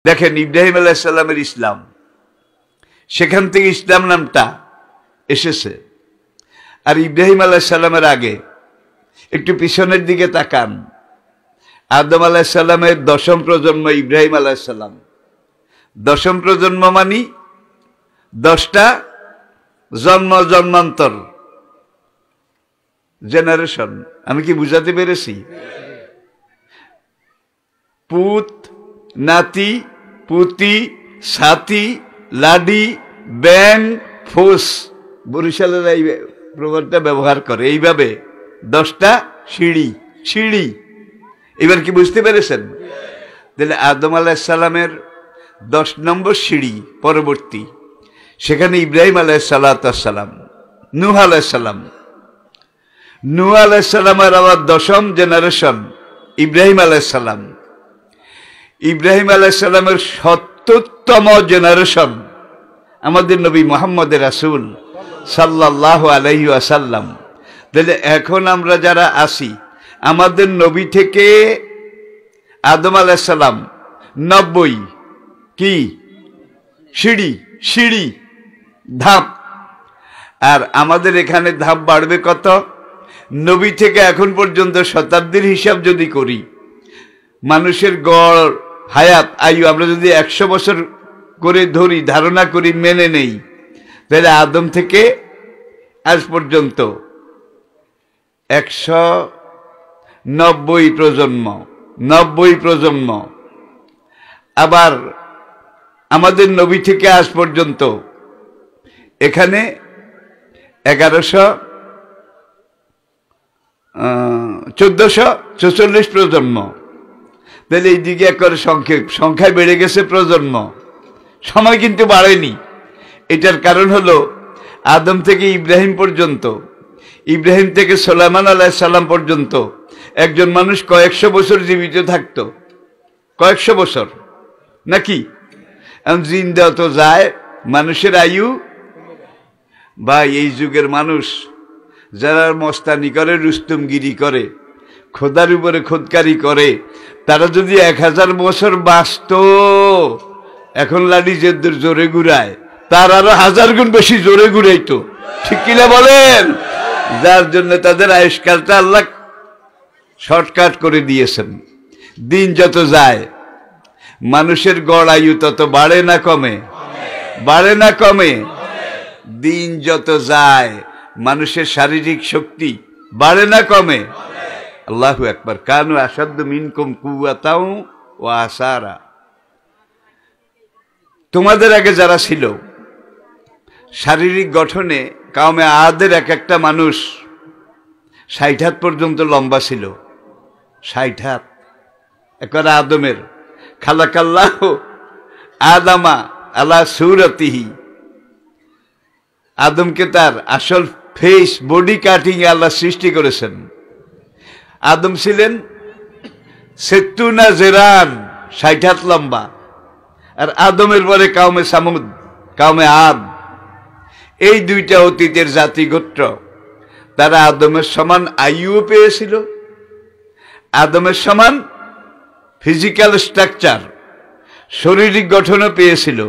দেখেন ইব্রাহিম আলাইহিস সালামের ইসলাম, সেখান থেকে ইসলাম নামটা এসেছে। আর ইব্রাহিম আলাইহিস সালামের আগে একটু পিছনের দিকে তাকান, আদম আলাইহিস সালামের দশম প্রজন্ম ইব্রাহিম আলাইহিস সালাম। দশম প্রজন্ম মানি 10টা জন্ম জন্মান্তর জেনারেশন। আমি কি বুঝাতে পেরেছি? পুত, নাতি, পুতি, সাথী, লাডি, ব্যাং, ফোস, বরিশালের এই প্রবাদটা ব্যবহার করে। এইভাবে 10টা সিঁড়ি সিঁড়ি। এবার কি বুঝতে পেরেছেন? তাহলে আদম আলাইহিস সালামের 10 নম্বর সিঁড়ি পরবর্তী, সেখানে ইব্রাহিম আলাইহিস সালাম, নূহ আলাইহিস সালাম। নূহ আলাইহিস সালামের আবার 10ম জেনারেশন ইব্রাহিম আলাইহিস সালাম। ইব্রাহিম আলাইহিস সালামের 70তম জেনারেশন আমাদের নবী মুহাম্মদ রাসূল সাল্লাল্লাহু আলাইহি ওয়াসাল্লাম। তাহলে এখন আমরা যারা আছি, আমাদের নবী থেকে আদম আলাইহিস সালাম 90 কি সিঁড়ি সিঁড়ি ধাপ। আর আমাদের এখানে ধাপ বাড়বে কত? নবী থেকে এখন পর্যন্ত শতাব্দীর হিসাব যদি করি, মানুষের গড় হায়াত আয়ু আমরা যদি 100 বছর করে ধরি, ধারণা করি, মেনে নেই, তাহলে আদম থেকে আজ পর্যন্ত 190 প্রজন্ম, 90 প্রজন্ম। আবার আমাদের নবী থেকে আজ পর্যন্ত এখানে 1444 প্রজন্ম। তাহলে এই দিকে একবারে সংখ্যায় বেড়ে গেছে প্রজন্ম, সময় কিন্তু বাড়েনি। এটার কারণ হলো আদম থেকে ইব্রাহিম পর্যন্ত, ইব্রাহিম থেকে সুলাইমান আলাইহিস সালাম পর্যন্ত একজন মানুষ কয়েকশো বছর জীবিত থাকতো, কয়েকশো বছর নাকি? জিন্দা তো যায়, মানুষের আয়ু। ভাই, এই যুগের মানুষ যারা মস্তানি করে, রুস্তমগিরি করে, খোদার উপরে খোদকারি করে, তারা যদি 1000 বছর বাঁচত, এখন লাডি যে জোরে ঘুরায় তার আরো 1000 গুণ বেশি জোরে ঘুরাইতো, ঠিক কিনা বলেন? যার জন্য তাদের আয়ুষ্কালটা আল্লাহ শর্টকাট করে দিয়েছেন। দিন যত যায় মানুষের গড় আয়ু তত বাড়ে না কমে? বাড়ে না কমে? দিন যত যায় মানুষের শারীরিক শক্তি বাড়ে না কমে? আল্লাহু আকবার। কানু আশাদ্দু মিনকুম কুওয়াতাও ওয়া আসারা। তোমাদের আগে যারা ছিল শারীরিক গঠনে, কাউমে আদের এক একটা মানুষ 60 হাত পর্যন্ত লম্বা ছিল। 60 হাত। একবার আদমের খালাকাল্লাহু আদামা আলা সূরাতিহি, আদমকে তার আসল ফেস বডি কাটিং এ আল্লাহ সৃষ্টি করেছেন। আদম ছিলেন 70 জেরান, 60 হাত লম্বা। আর আদমের পরে কাউমে সামুদ, কাউমে আদ, এই দুইটা অতীতের জাতিগোত্র, তারা আদমের সমান আয়ু পেয়েছিল, আদমের সমান ফিজিক্যাল স্ট্রাকচার, শারীরিক গঠনও পেয়েছিল।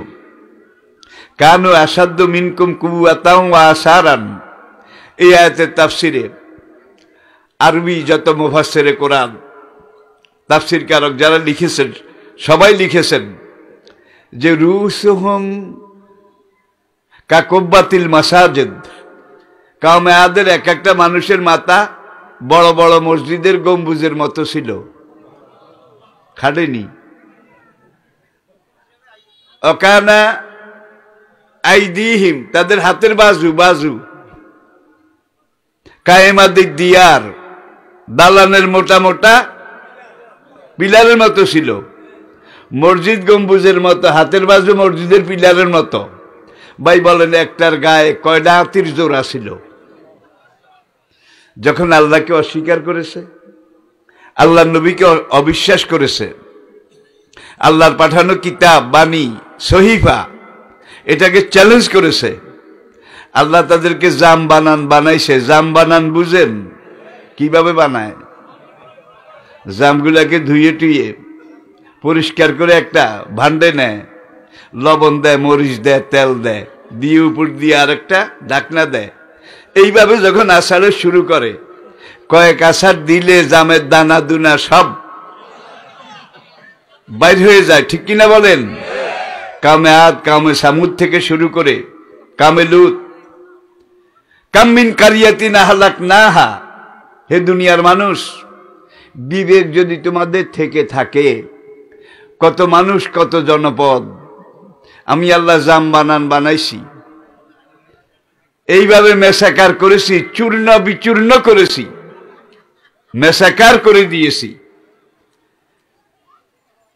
কানু আসাদ্দু মিনকুম কুওয়াতাও ওয়া আসারান। এই আয়াতের তাফসিরে আরবি যত মুফাসসিরে কোরআন, তাফসির কারক যারা লিখেছেন, সবাই লিখেছেন যে রুসুহুম কাকুব্বাতিল মাসাজিদ। কাউমে আদের এক একটা মানুষের মাথা বড় বড় মসজিদের গম্বুজের মতো ছিল, খাড়েনি। অকানা আইদিহিম, তাদের হাতের বাজু বাজু কায়েমাদিদ দিয়ার, দালানের মোটা মোটা পিলারের মতো ছিল। মসজিদ গম্বুজের মতো হাতের বাজু, মসজিদের পিলারের মতো। ভাই বলেন, একটার গায়ে কয়টা হাতির জোড়া ছিল? যখন আল্লাহকে অস্বীকার করেছে, আল্লাহর নবীকে অবিশ্বাস করেছে, আল্লাহর পাঠানো কিতাব, বাণী, সহিফা, এটাকে চ্যালেঞ্জ করেছে, আল্লাহ তাদেরকে জাম বানান বানাইছে। জাম বানান বুঝেন? কিভাবে বানায়? জামগুলাকে ধুয়ে টুয়ে পরিষ্কার করে একটা ভান্ডে নেয়, লবণ দেয়, মরিচ দেয়, তেল দেয়, দিয়ে উপর দিয়ে আরেকটা ঢাকনা দেয়। এইভাবে যখন আষাঢ়ে শুরু করে, কয়েক আষাঢ় দিলে জামের দানা দুনা সব বাইর হয়ে যায়, ঠিক কিনা বলেন? কামে আদ, কামে সামুদ থেকে শুরু করে কামে লুত, কামিন কারিয়াতিন আহলাকনাহা। হে দুনিয়ার মানুষ, বিবেক যদি তোমাদের থেকে থাকে, কত মানুষ, কত জনপদ আমি আল্লাহ জাম বানাইছি, এইভাবে মেসাকার করেছি, চূর্ণ বিচূর্ণ করেছি, মেসাকার করে দিয়েছি।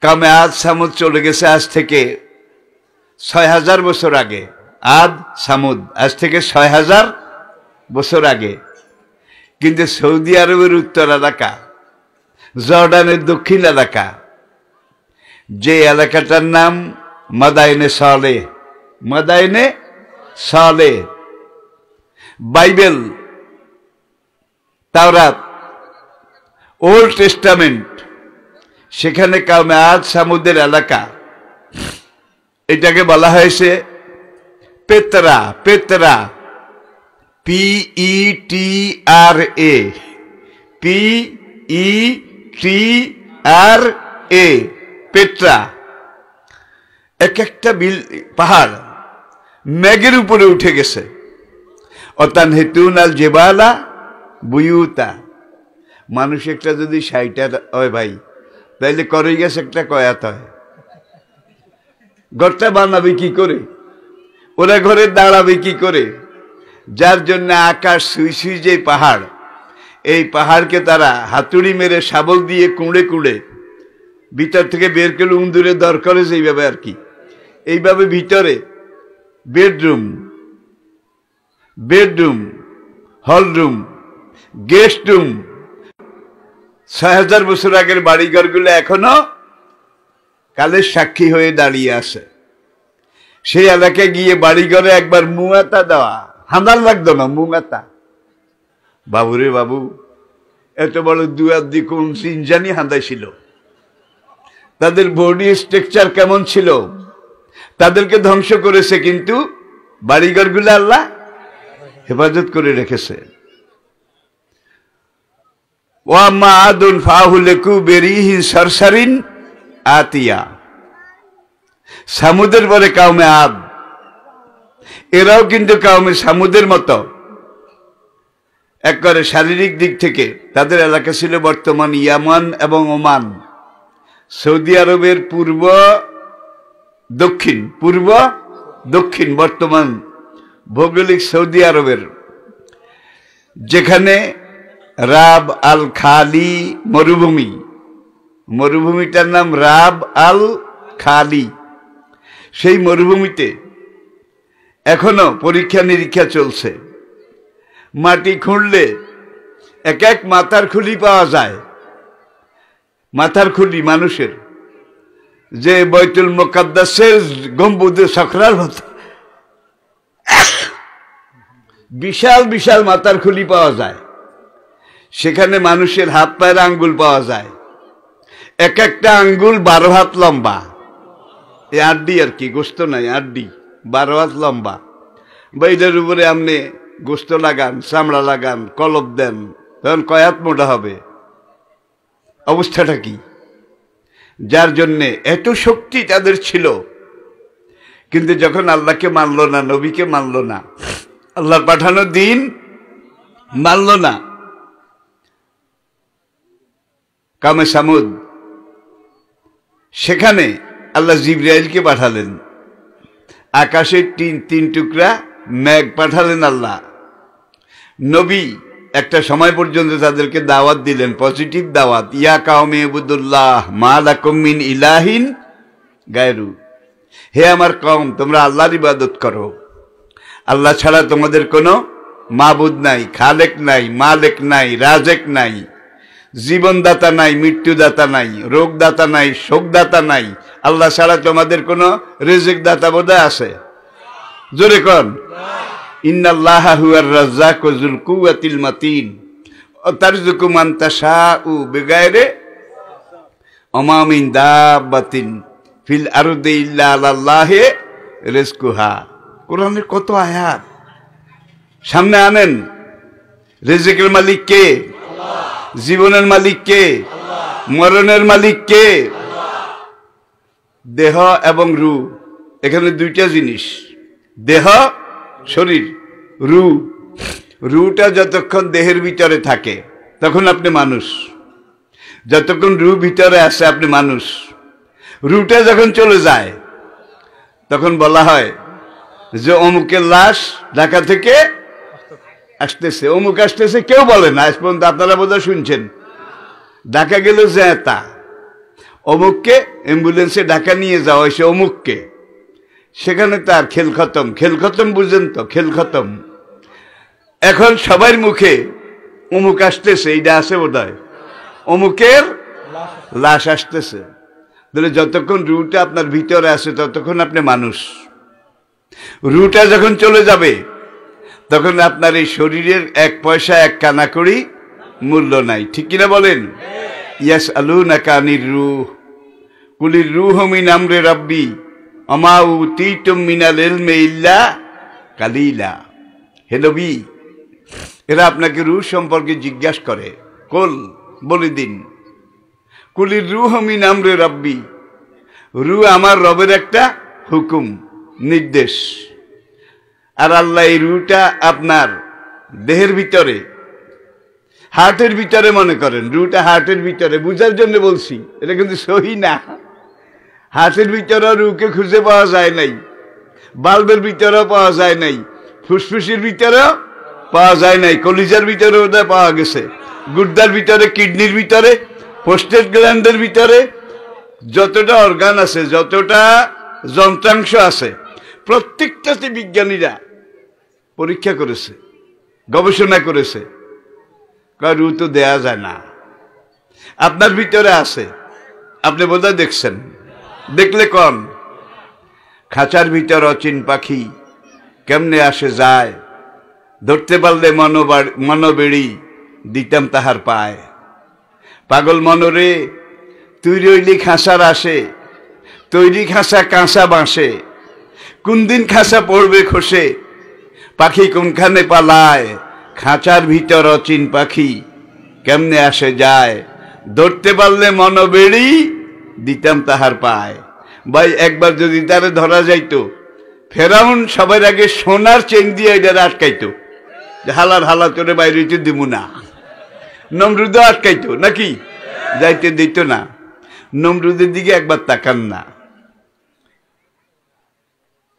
কামে আদ সামুদ চলে গেছে আজ থেকে ৬,০০০ বছর আগে। আদ সামুদ আজ থেকে ৬,০০০ বছর আগে। কিন্তু সৌদি আরবের উত্তর এলাকা, জর্ডানের দক্ষিণ এলাকা, যে এলাকাটার নাম মাদাইনে সালেহ, মাদাইনে সালেহ, বাইবেল, তাওরাত, ওল্ড টেস্টামেন্ট, সেখানে কামে আদ সামুদের এলাকা, এটাকে বলা হয়েছে পেতরা। পেতরা, PETRA, PETRA, পেট্রা। এক একটা পাহাড় মেঘের উপরে উঠে গেছে। অতান হেতুন আল জেবালা বুয়ুতা। মানুষ একটা যদি ৬০ হয় ভাই, তাইলে করে গেছে একটা কয়াত হয়। ঘরটা বানাবে কি করে? ওরা ঘরে দাঁড়াবে কি করে? যার জন্য আকাশ সুই সুই যে পাহাড়, এই পাহাড়কে তারা হাতুড়ি মেরে শাবল দিয়ে কুঁড়ে কুঁড়ে ভিতর থেকে বের করে উন্দুরে দর করে, যেইভাবে আর কি, এইভাবে ভিতরে bedroom, bedroom, hall room, guest room. ৬,০০০ বছর আগের বাড়িঘরগুলো এখনো কালের সাক্ষী হয়ে দাঁড়িয়ে আছে। সেই এলাকায় গিয়ে বাড়িঘরে একবার মুয়াতা দেওয়া, হাঁদার লাগতো না, মুয়াতা। বাবুরে বাবু, এত বড় দুয়াদি কোন সিনজানি হাঁদাইছিল, তাদের বডি স্ট্রাকচার কেমন ছিল, তাদেরকে ধ্বংস করেছে, কিন্তু বাড়িঘরগুলো আল্লাহ হেফাজত করে রেখেছে। ওয়াম্মা আদুন ফাহুলেকু বেরিহিন সরসারিন আতিয়া। সামুদের পরে কাউমে আদ, এরাও কিন্তু কাউমে সামুদের মতো একবারে শারীরিক দিক থেকে তাদের এলাকা ছিল বর্তমান ইয়ামান এবং ওমান, সৌদি আরবের পূর্ব দক্ষিণ বর্তমান ভৌগোলিক সৌদি আরবের, যেখানে রাব আল খালি মরুভূমি, মরুভূমিটার নাম রাব আল খালি। সেই মরুভূমিতে এখনো পরীক্ষা নিরীক্ষা চলছে। মাটি খুঁড়লে এক এক মাথার খুলি পাওয়া যায়। মাথার খুলি মানুষের, যে বাইতুল মুকাদ্দাসের গম্বুজে সখরার মতো বিশাল বিশাল মাথার খুলি পাওয়া যায়। সেখানে মানুষের হাত পায়ের আঙ্গুল পাওয়া যায়, এক একটা আঙ্গুল 12 হাত লম্বা। এই আড্ডি আর কি, গোস্ত নাই, আড্ডি 12 হাত লম্বা। বাইরের উপরে আপনি গোস্ত লাগান, চামড়া লাগান, কলব দেন, তখন কয় হাত মোটা হবে? অবস্থাটা কি? যার জন্যে এত শক্তি তাদের ছিল, কিন্তু যখন আল্লাহকে মানল না, নবীকে মানল না, আল্লাহর পাঠানো দিন মানল না, কামে সামুদ, সেখানে আল্লাহ জিবরাইলকে পাঠালেন। আকাশের তিন টুকরা মেঘ পাঠালেন আল্লাহ। নবী একটা সময় পর্যন্ত তাদেরকে দাওয়াত দিলেন, পজিটিভ দাওয়াত। ইয়া কাওমি ইবুদুল্লাহ মা লাকুম মিন ইলাহিন গায়রু। হে আমার কওম, তোমরা আল্লাহর ইবাদত করো, আল্লাহ ছাড়া তোমাদের কোনো মাবুদ নাই, খালেক নাই, মালেক নাই, রাজেক নাই, জীবনদাতা নাই, মৃত্যুদাতা নাই, রোগদাতা নাই, শোকদাতা নাই। আল্লাহ ছাড়া তোমাদের কোনো রিজিক দাতা বোধহয় আছে? জোরে কোন। ইন্নাল্লাহা হুয়ার রাজ্জাকু যুল কুওয়াতিল মাতিন ওয়া তারযুকু মান তাশাউ বিগাইরি ওমা মিন দাব্বাতিন ফিল আরদি ইল্লা আলাল্লাহি রিজকুহা। কোরআনের কত আয়াত সামনে আনেন। রিজিকের মালিক কে? জীবনের মালিক কে? মরণের মালিক কে? দেহ এবং রূহ, এখানে দুইটা জিনিস, দেহ শরীর, রূহটা যতক্ষণ দেহের ভিতরে থাকে তখন আপনি মানুষ, যতক্ষণ রূহ ভিতরে আসে আপনি মানুষ। রূহটা যখন চলে যায় তখন বলা হয় যে অমুকের লাশ ঢাকা থেকে আসতেছে, অমুক আসতেছে, কেউ বলে না আজ পর্যন্ত, আপনারা বোধহয় শুনছেন। ঢাকা গেল যে তা অমুককে অ্যাম্বুলেন্সে ঢাকা নিয়ে যাওয়া হয়েছে অমুককে, সেখানে তার খেল খতম। খেল খতম বুঝেন তো? খেল খতম। এখন সবার মুখে অমুক আসতেছে, এইটা আছে বোধ হয়, অমুকের লাশ আসতেছে। তাহলে যতক্ষণ রুটা আপনার ভিতরে আছে ততক্ষণ আপনি মানুষ। রুটা যখন চলে যাবে তখন আপনার এই শরীরের এক পয়সা এক কানা করি মূল্য নাই। ঠিক কিনা বলেন? ইয়াসআলুনাকা আনির রূহ কুলির রূহু মিন আমরি রাব্বি ওমা উতীতুম মিনাল ইলমি ইল্লা কালিলা। হে নবী, এরা আপনাকে রূহ সম্পর্কে জিজ্ঞাসা করে, কুল বলে দিন, কুলির রূহু মিন আমরি রাব্বি, রূহ আমার রবের একটা হুকুম, নির্দেশ। আর আল্লাহ এই রূহটা আপনার দেহের ভিতরে, হার্টের ভিতরে মনে করেন, রূহটা হার্টের ভিতরে, বুঝার জন্য বলছি, এটা কিন্তু সহি না। হার্টের ভিতরে রূহকে খুঁজে পাওয়া যায় নাই, বাল্বের ভিতরেও পাওয়া যায় নাই, ফুসফুসের ভিতরেও পাওয়া যায় নাই, কলিজার ভিতরে ওটা পাওয়া গেছে, গুর্দার ভিতরে, কিডনির ভিতরে, প্রোস্টেট গ্ল্যান্ডের ভিতরে, যতটা অর্গান আছে, যতটা যন্ত্রাংশ আছে, প্রত্যেকটাতে বিজ্ঞানীরা পরীক্ষা করেছে, গবেষণা করেছে। রূহ তো দেয়া যায় না, আপনার ভিতরে আছে, আপনি বোধহয় দেখছেন, দেখলে কন। খাঁচার ভিতর অচিন পাখি কেমনে আসে যায়, ধরতে পারলে মনোবেড়ি দিতাম তাহার পায়। পাগল মনরে তুই রইলি খাঁচার আসে, তৈরি খাঁচা কাঁচা বাঁশে, কোন দিন খাঁচা পড়বে খসে, পাখি কোনখানে পালায়, খাঁচার ভিতর অচিন পাখি কেমনে আসে যায়, ধরতে পারলে মনোবেড়ি দিতাম তাহার পায়। ভাই, একবার যদি তারে ধরা যাইতো, ফেরাউন সবার আগে সোনার চেন দিয়ে এটারে আটকাইতো, হালার হালা তোরে বাইরে হইতে দিব না। নমরুদও আটকাইতো নাকি? যাইতে দিত না। নমরুদের দিকে একবার তাকান না,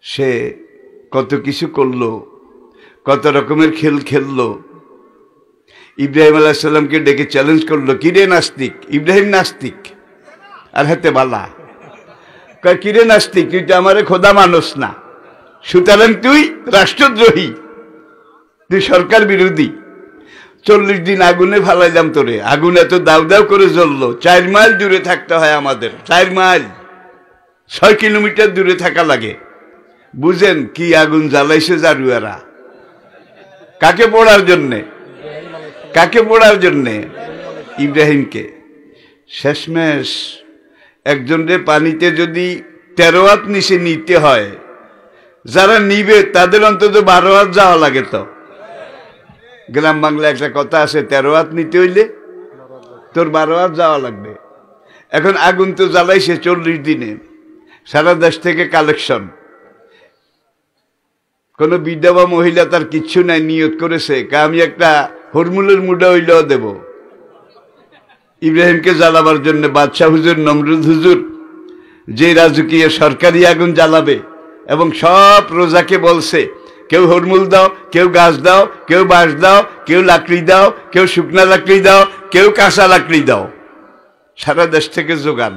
সে কত কিছু করলো, কত রকমের খেল খেললো। ইব্রাহিম আলাইহিস সালামকে ডেকে চ্যালেঞ্জ করলো, কিরে নাস্তিক? ইব্রাহিম নাস্তিক আর হাতে বালা, কিরে নাস্তিক, তুই তো আমারে খোদা মানুষ না, সুতরাং তুই রাষ্ট্রদ্রোহী, তুই সরকার বিরোধী। 40 দিন আগুনে ফালাইলাম তোরে, আগুন এত দাউ দাউ করে জ্বললো, 4 মাইল দূরে থাকতে হয় আমাদের, 4 মাইল, 6 কিলোমিটার দূরে থাকা লাগে। বুঝেন কি আগুন জ্বালাইছে জারুয়ারা, কাকে পড়ার জন্যে? কাকে পড়ার জন্যে? ইব্রাহিমকে। শেষমেশ একজনরে পানিতে যদি 13 হাত নিচে নিতে হয়, যারা নিবে তাদের অন্তত 12 হাত যাওয়া লাগে। তো গ্রাম বাংলা একটা কথা আছে, 13 হাত নিতে হইলে তোর 12 হাত যাওয়া লাগবে। এখন আগুন তো জ্বালাইছে 40 দিনে, সারা দেশ থেকে কালেকশন। কোন বিধবা মহিলা তার কিচ্ছু নাই, নিয়ত করেছে আমি একটা হরমুলের মুডা হইলেও দেব ইব্রাহিমকে জ্বালাবার জন্য। বাদশাহ হুজুর, নমরুদ হুজুর যে রাজকীয় সরকারি আগুন জ্বালাবে, এবং সব প্রজাকে বলছে কেউ হরমুল দাও, কেউ গাছ দাও, কেউ বাঁশ দাও, কেউ লাকড়ি দাও, কেউ শুকনা লাকড়ি দাও, কেউ কাঁচা লাকড়ি দাও, সারা দেশ থেকে জোগান।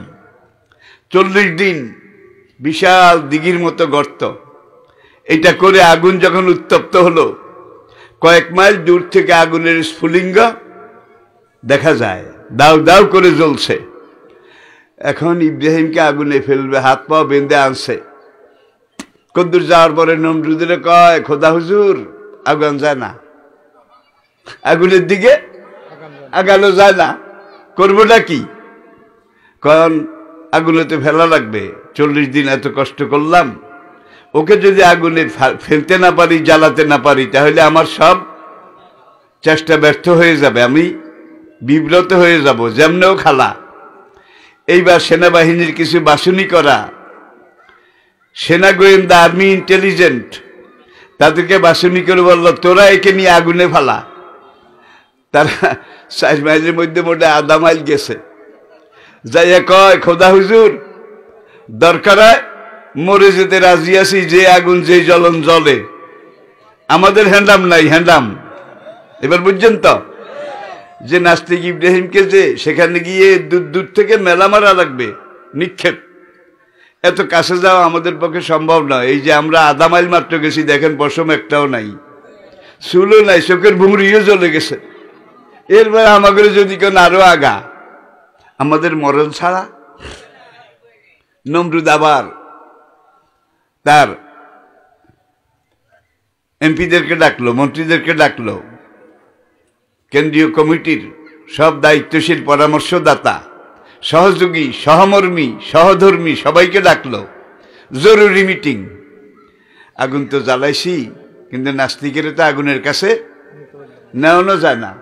40 দিন বিশাল দিঘির মতো গর্ত, এটা করে আগুন যখন উত্তপ্ত হলো, কয়েক মাইল দূর থেকে আগুনের স্ফুলিঙ্গ দেখা যায়, দাউ দাউ করে জ্বলছে। এখন ইব্রাহিমকে আগুনে ফেলবে, হাত পা বেঁধে আনছে। কদ্দুর যাওয়ার পরে নমরুদের কয়, খোদা হুজুর আগুন যায় না, আগুনের দিকে আগানো যায় না, করবোটা কি? কারণ আগুনেতে ফেলা লাগবে, 40 দিন এত কষ্ট করলাম, ওকে যদি আগুনে ফেলতে না পারি, জ্বালাতে না পারি, তাহলে আমার সব চেষ্টা ব্যর্থ হয়ে যাবে, আমি বিব্রত হয়ে যাব, যেমনেও খালা। এইবার সেনাবাহিনীর কিছু বাছুনি করা সেনা গোয়েন্দা, আর্মি ইন্টেলিজেন্ট, তাদেরকে বাছুনি করে বলল, তোরা একে নিয়ে আগুনে ফেলা। তারা 4 মাইলের মধ্যে মোটে আধা মাইল গেছে, যাইয়া কয়, খোদা হুজুর, দরকার হয় মরে যেতে রাজি আছি, যে আগুন যে জ্বলন জ্বলে, আমাদের হ্যান্ডাম নাই, হ্যান্ডাম। এবার বুঝছেন তো যে নাস্তিক ইব্রাহিমকে যে সেখানে গিয়ে দূর দূর থেকে মেলা মারা লাগবে, নিক্ষেপ, এত কাছে যাওয়া আমাদের পক্ষে সম্ভব নয়। এই যে আমরা আধা মাইল মাত্র গেছি, দেখেন পশম একটাও নাই, চুলও নাই, চোখের ভুঁড়িও জ্বলে গেছে। এরপরে আমাদের যদি কেন আরো আগা, আমাদের মরণ ছাড়া। নমরুদ আবার তার এমপিদেরকে ডাকলো, মন্ত্রীদেরকে ডাকলো, কেন্দ্রীয় কমিটির সব দায়িত্বশীল পরামর্শদাতা, সহযোগী, সহমর্মী, সহধর্মী সবাইকে ডাকলো, জরুরি মিটিং। আগুন তো জ্বালাইছি, কিন্তু নাস্তিকের তো আগুনের কাছে নেওয়ানো যায় না,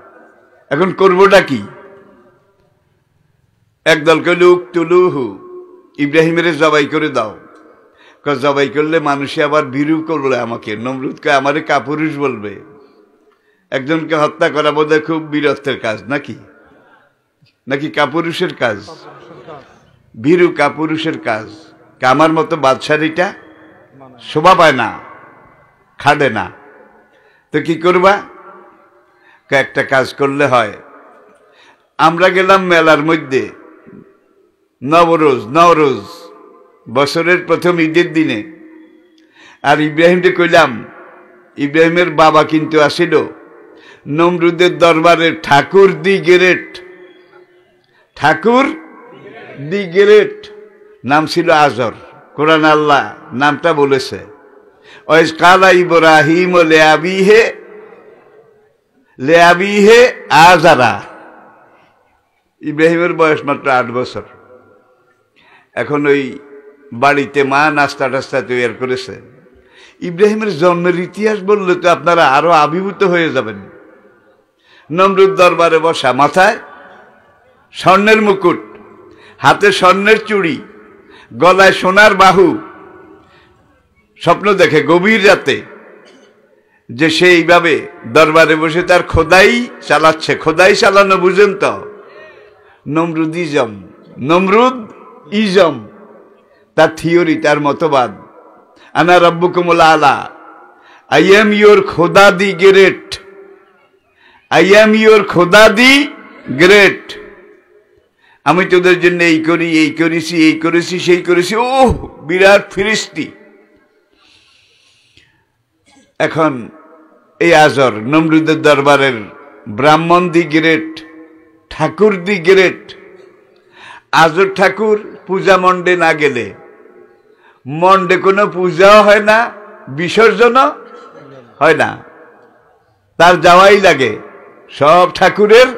এখন করবোটা কি? একদল কইল, উক্তুলুহু, ইব্রাহিমের জবাই করে দাও। জবাই করলে মানুষে আবার বিরু করলে আমাকে, নমরুদ কয় আমারে কাপুরুষ বলবে। একজনকে হত্যা করা বোধহয় খুব বীরত্বের কাজ, নাকি নাকি কাপুরুষের কাজ, ভীরু কাপুরুষের কাজ। আমার মতো বাদশারিটা শোভা পায় না, খাটে না, তো কি করবা? একটা কাজ করলে হয়। আমরা গেলাম মেলার মধ্যে, নবরোজ বছরের প্রথম ঈদের দিনে, আর ইব্রাহিমকে কইলাম, ইব্রাহিমের বাবা কিন্তু আসিল নমরুদের দরবারের ঠাকুর দি গ্রেট, ঠাকুর দি গ্রেট, নাম ছিল আজর। কোরআন আল্লাহ নামটা বলেছে, ওয়াইজ কালা ইব্রাহিম লিআবিহি আজারা। ইব্রাহিমের বয়স মাত্র 8 বছর। এখন ওই বাড়িতে মা নাস্তা টাস্তা তৈরি করেছে। ইব্রাহিমের জন্মের ইতিহাস বললে তো আপনারা আরো আবির্ভূত হয়ে যাবেন। নমরুদ দরবারে বসা, মাথায় স্বর্ণের মুকুট, হাতে স্বর্ণের চুড়ি, গলায় সোনার বাহু। স্বপ্ন দেখে গভীর রাতে যে সে এইভাবে দরবারে বসে তার খোদাই চালাচ্ছে। খোদাই চালানো বুঝেন তো? নমরুদ ইজম তার থিওরি, তার মতবাদ। আনা রাব্বুকুমুল আলা, আই এম ইয়োর খোদা দি গ্রেট, আই এম ইয়োর খোদা দি গ্রেট। আমি তোদের জন্য এই করি, এই করেছি, এই করেছি, সেই করেছি। ও বিরাট ফিরিস্তি। এখন এই আজর নমরুদের দরবারের ব্রাহ্মণ দি গ্রেট, ঠাকুর দি গ্রেট। আজর ঠাকুর পূজা মণ্ডে না গেলে, মণ্ডে কোনো পূজাও হয় না, বিসর্জনও হয় না, তার যাওয়াই লাগে। সব ঠাকুরের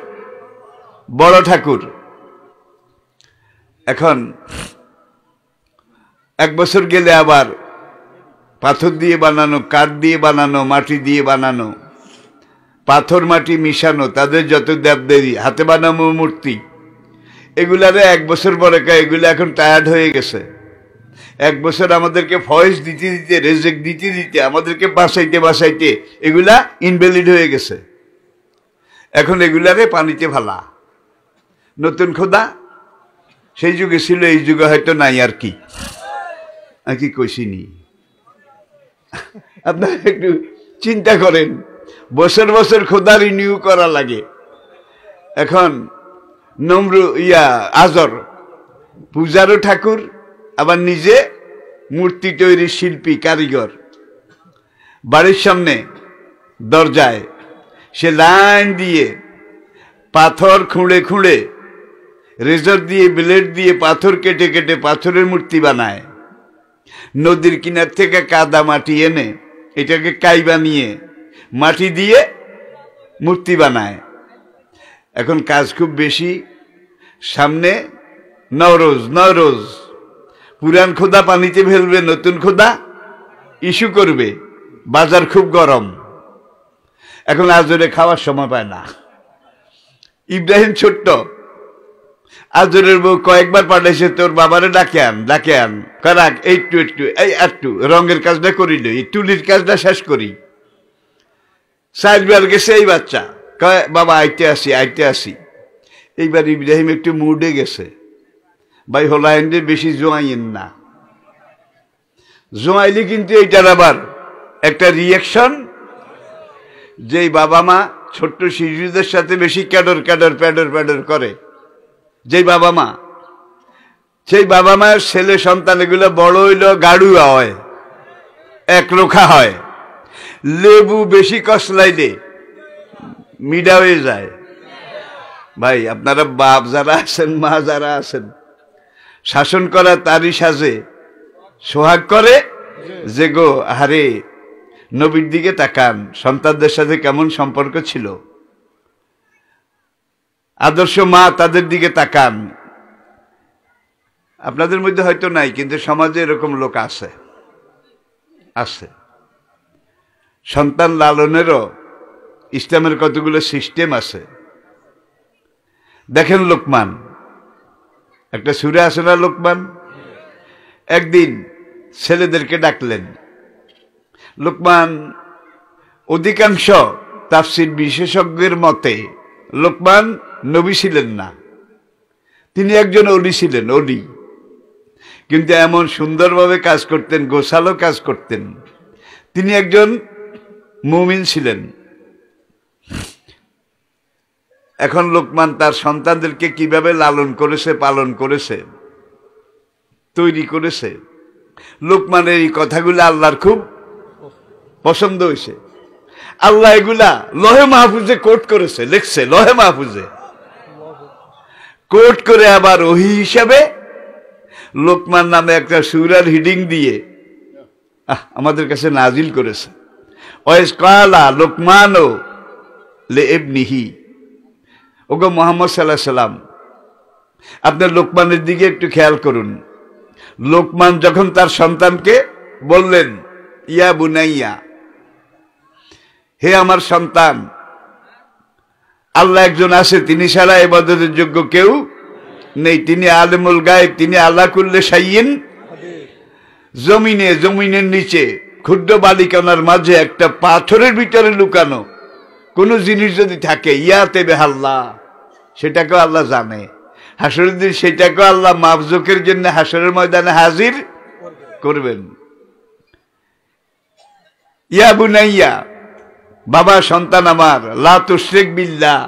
বড় ঠাকুর। এখন 1 বছর গেলে আবার পাথর দিয়ে বানানো, কাঠ দিয়ে বানানো, মাটি দিয়ে বানানো, পাথর মাটি মিশানো, তাদের যত দেবদেবী, হাতে বানানো মূর্তি, এগুলারে 1 বছর পরে এগুলো এখন টায়ার্ড হয়ে গেছে। 1 বছর আমাদেরকে ফয়েজ দিতে দিতে, রেজেক দিতে দিতে, আমাদেরকে বাসাইতে এগুলা ইনভ্যালিড হয়ে গেছে। এখন এগুলারে পানিতে ফালা। নতুন খোদা সেই যুগে ছিল, এই যুগে হয়তো নাই। আর কি কইসিনি, আপনারা একটু চিন্তা করেন, বছর বছর খোদা রিনিউ করা লাগে। এখন আজর পূজারও ঠাকুর, আবার নিজে মূর্তি তৈরির শিল্পী, কারিগর। বাড়ির সামনে দরজায় সে লাইন দিয়ে পাথর খুঁড়ে খুঁড়ে, রেজর দিয়ে, ব্লেড দিয়ে পাথর কেটে কেটে পাথরের মূর্তি বানায়। নদীর কিনার থেকে কাদা মাটি এনে এটাকে কাই বানিয়ে মাটি দিয়ে মূর্তি বানায়। এখন কাজ খুব বেশি, সামনে নওরোজ নওরোজ, পুরান খোদা পানিতে ফেলবে, নতুন খোদা ইস্যু করবে, বাজার খুব গরম, এখন আজরে খাওয়ার সময় পায় না। ইব্রাহিম ছোট্ট, আজরের বউ কয়েকবার পাঠাইছে তোর বাবারে ডাকে আন করাক, একটু একটু রঙের কাজটা করিল, এই টুলির কাজটা শেষ করি। 4 বার গেছে এই বাচ্চা, কয় বাবা আইতে আসি। এইবার ইব্রাহিম একটু মুডে গেছে, ভাই হোলাইন্ডে বেশি জোয়াইন না, জোয়াইলি কিন্তু এইটার আবার একটা রিয়াকশন, যেই বাবা মা ছোট্ট শিশুদের সাথে বেশি প্যাডর করে, যেই বাবা মা, সেই বাবা মায়ের ছেলে সন্তান এগুলো বড় হইল গাড়ুয়া হয়, একরোখা হয়, লেবু বেশি কসলাইলে মিডা হয়ে যায়। ভাই আপনারা বাপ যারা আছেন, মা যারা আছেন, শাসন করা তারই সাজে সোহাগ করে যে গো, আরে নবীর দিকে তাকান, সন্তানদের সাথে কেমন সম্পর্ক ছিল, আদর্শ মা তাদের দিকে তাকান। আপনাদের মধ্যে হয়তো নাই, কিন্তু সমাজে এরকম লোক আছে। সন্তান লালনেরও ইসলামের কতগুলো সিস্টেম আছে। দেখেন লোকমান, একটা সূরা আছে না লোকমান, একদিন ছেলেদেরকে ডাকলেন। লোকমান, অধিকাংশ তাফসীর বিশেষজ্ঞের মতে লোকমান নবী ছিলেন না, তিনি একজন অলি ছিলেন, অলি, কিন্তু এমন সুন্দরভাবে কাজ করতেন, গোছালো কাজ করতেন, তিনি একজন মুমিন ছিলেন। এখন লোকমান তার সন্তানদেরকে কিভাবে লালন করেছে, পালন করেছে, তৈরি করেছে, লোকমানের এই কথাগুলো আল্লাহর খুব পছন্দ হয়েছে। আল্লাহ এগুলা লহে মাহফুজে কোট করেছে, লিখছে লহে মাহফুজে কোট করে, আবার ওহী হিসাবে লোকমান নামে একটা সূরার হিডিং দিয়ে আমাদের কাছে নাজিল করেছে। ওয়াইজ কালা লোকমানও লিইবনিহি, ওগো মুহাম্মদ সাল্লাল্লাহু আলাইহি সাল্লাম, আপনার লোকমানের দিকে একটু খেয়াল করুন। লোকমান যখন তার সন্তানকে বললেন, ইয়া বুনাইয়া, হে আমার সন্তান, আল্লাহ একজন আছে, তিনি ছাড়া ইবাদতের যোগ্য কেউ নেই, তিনি আলিমুল গায়ব, তিনি আলা কুল্লি শাইইন, জমিনের নিচে ক্ষুদ্র বালিকণার মাঝে একটা পাথরের ভিতরে লুকানো কোন জিনিস যদি থাকে, ইয়াতে বেহাল্লাহ, সেটাকেও আল্লাহ জানে। হাসরের দিন সেটাকেও আল্লাহ মাফজুকের জন্য হাসরের ময়দানে হাজির করবেন। ইয়া বুনাইয়া, বাবা সন্তান আমার, লা তুশরিক বিল্লাহ,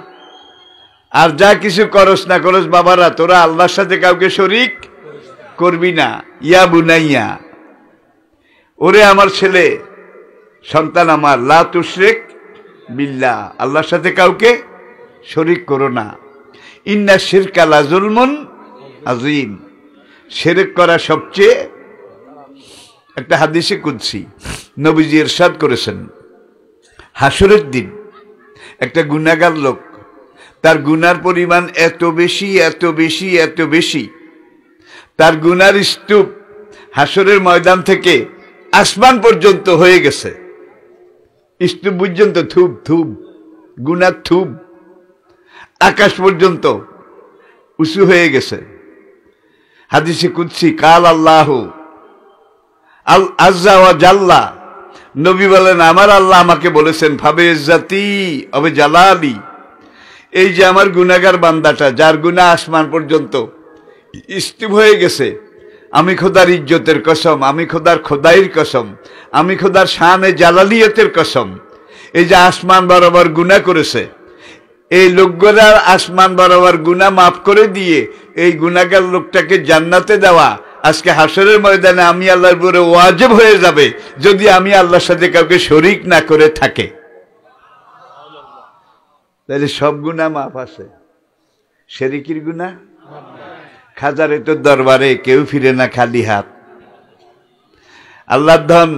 আর যা কিছু করস না করস বাবারা, তোরা আল্লাহর সাথে কাউকে শরীক করবি না। ইয়া বুনাইয়া, ওরে আমার ছেলে, সন্তান আমার, লা তুশরিক বিল্লাহ, আল্লাহর সাথে কাউকে শরীক করো না। ইন্না শিরকা লা যুলমুন আযীম, শিরক করা সবচেয়ে, একটা হাদিসে কুদসি নবীজি ইরশাদ করেছেন, হাসরের দিন একটা গুনাহগার লোক, তার গুনার পরিমাণ এত বেশি, তার গুনার স্তূপ হাসরের ময়দান থেকে আসমান পর্যন্ত হয়ে গেছে, স্তূপ পর্যন্ত থুপ গুনার থুপ আকাশ পর্যন্ত উঁচু হয়ে গেছে। হাদিসে কুদসি কাল আল্লাহু আল আজ্জা ওয়া জাল্লা, নবী বলেন আমার আল্লাহ আমাকে বলেছেন, ফাবে ইজ্জাতি অবে জালালি, এই যে আমার গুনাহগার বান্দাটা, যার গুনাহ আসমান পর্যন্ত স্তূপ হয়ে গেছে, আমি খোদার ইজ্জতের কসম, আমি খোদার খোদাইর কসম, আমি খোদার শানে জালালিয়তের কসম, এই যে আসমান বরাবর গুনাহ করেছে, এই লোকগুলা আসমান বরাবর গুনাহ মাফ করে দিয়ে এই গুনাহগার লোকটাকে জান্নাতে দেওয়া আজকে হাসরের ময়দানে আমি আল্লাহর উপরে ওয়াজিব হয়ে যাবে, যদি আমি আল্লাহর সাথে কাউকে শরীক না করে থাকে। তাহলে সব গুনাহ মাফ আছে, শিরকির গুনাহ। খাজারে তো দরবারে কেউ ফিরে না খালি হাত, আল্লাহর ধন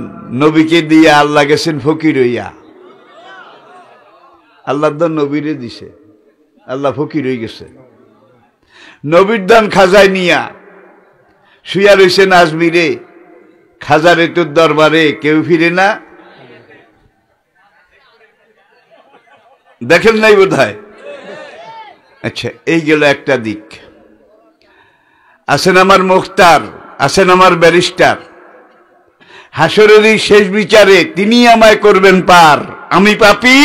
নবীকে দিয়ে আল্লাহ গেছেন ফকির হইয়া, আল্লাহর ধন নবীরে দিছে, আল্লাহ ফকির হয়ে গেছে। নবীর দান খাজায় নিয়া শুয়া রয়েছেন আজমিরে, খাজারে তোর দরবারে কেউ ফিরে না, দেখেন নাই বোধ হয়। আচ্ছা, এই গেল একটা দিক। আছেন আমার মুখতার, আছেন আমার ব্যারিস্টার, হাসরের এই শেষ বিচারে তিনি আমায় করবেন পার, আমি পাপী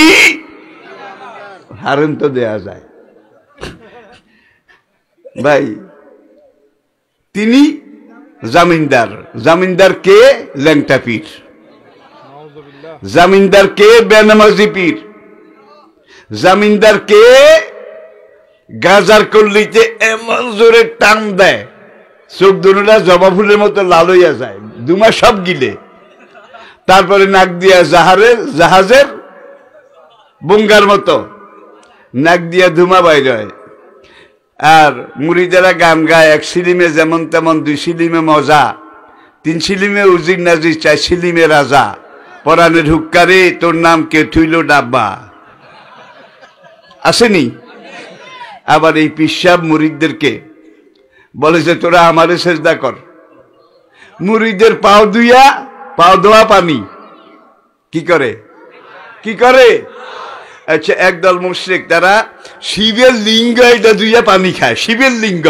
হারেন তো দেয়া যায় ভাই। তিনি জামিনদার, জামিনদার কে? ল্যাংটা পীর। জামিনদার কে? বেনামাজি পীর। জামিনদার কে? গাজার কল্লিতে এমন জোরে টান দেয় চোখ দুটা জবা ফুলের মতো লাল হইয়া যায়, দুমা সব গিলে, তারপরে নাক দিয়া জাহাজের বুঙ্গার মতো নাক দিয়া ধুমা বাইর হয়। আর মুরিদেরা গান গায়, এক সিলিমে যেমন তেমন, দুই সিলিমে মজা, তিন সিলিমে উজির নাজির, চার সিলিমে রাজা, পরাণের হুক্কারে তোর নাম কে থুইল ডাব্বা, আসেনি? আবার এই পিসাব মুরিদদেরকে বলে যে তোরা আমারে সেজদা কর। মুরিদের পাও ধুইয়া, পাও ধোয়া পানি কি করে? কি করে? আচ্ছা, একদল মুশরিক তারা শিবের লিঙ্গ এটা ধুইয়া পানি খায়, শিবের লিঙ্গ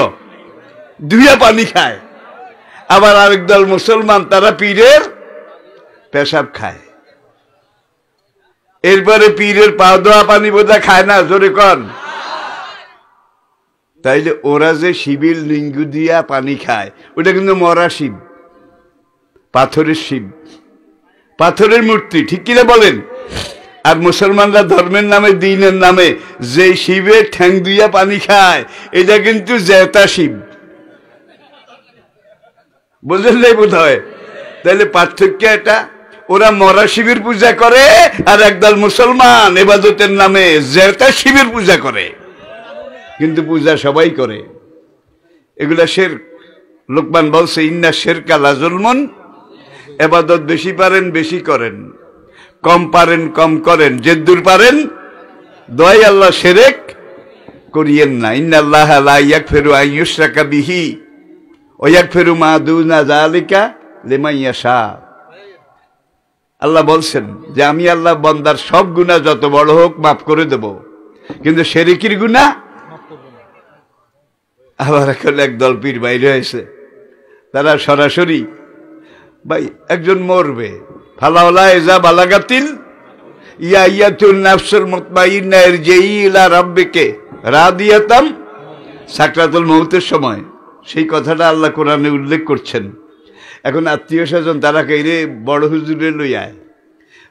ধুইয়া পানি খায়। আবার আরেক দল মুসলমান তারা পীরের পেশাব খায়। এরপরে পীরের পাও ধোয়া পানি বোধা খায় না, জোরে কন। তাইলে ওরা যে শিবের লিঙ্গ দিয়া পানি খায়, ওটা কিন্তু মরা শিব, পাথরের শিব, পাথরের মূর্তি, ঠিক কিনা বলেন? আর মুসলমানরা ধর্মের নামে, দ্বীনের নামে যে শিবের ঠ্যাং দিয়া পানি খায়, এটা কিন্তু জেতা শিব, বুঝলেন নাই বোধ হয়? তাহলে পার্থক্য এটা। ওরা মরা শিবের পূজা করে, আর একদল মুসলমান ইবাদতের নামে জেতা শিবের পূজা করে, কিন্তু পূজা সবাই করে। এগুলা শিরক। লোকমান বলছে ইন্না শিরকা লাযুলমুন, ইবাদত বেশি পারেন বেশি করেন, কম পারেন কম করেন, যেদূর পারেন দয় আল্লাহ শিরক করিয়েন না। ইন্নাল্লাহা লা ইয়াগফিরু আন ইউশরাকা বিহি ওয়া ইয়াগফিরু মা দুনা যালিকা লিমান ইয়াশা। আল্লাহ বলছেন যে আমি আল্লাহ বান্দার সব গুনাহ যত বড় হোক মাফ করে দেব, কিন্তু শিরকের গুনাহ। আবার এখন একদল পীর বাইরে হয়েছে, তারা সরাসরি ভাই একজন মরবে, ফালাওলা ইজা বালাগাতিল ইয়াতুন নাফসুল মুতমাইন্না ইরজিই ইলা রাব্বিকে রাদিয়াতাম, সাকরাতুল মউতের সময় সেই কথাটা আল্লাহ কোরআনে উল্লেখ করছেন। এখন আত্মীয় স্বজন তারা কইরে বড় হুজুরে লই আয়,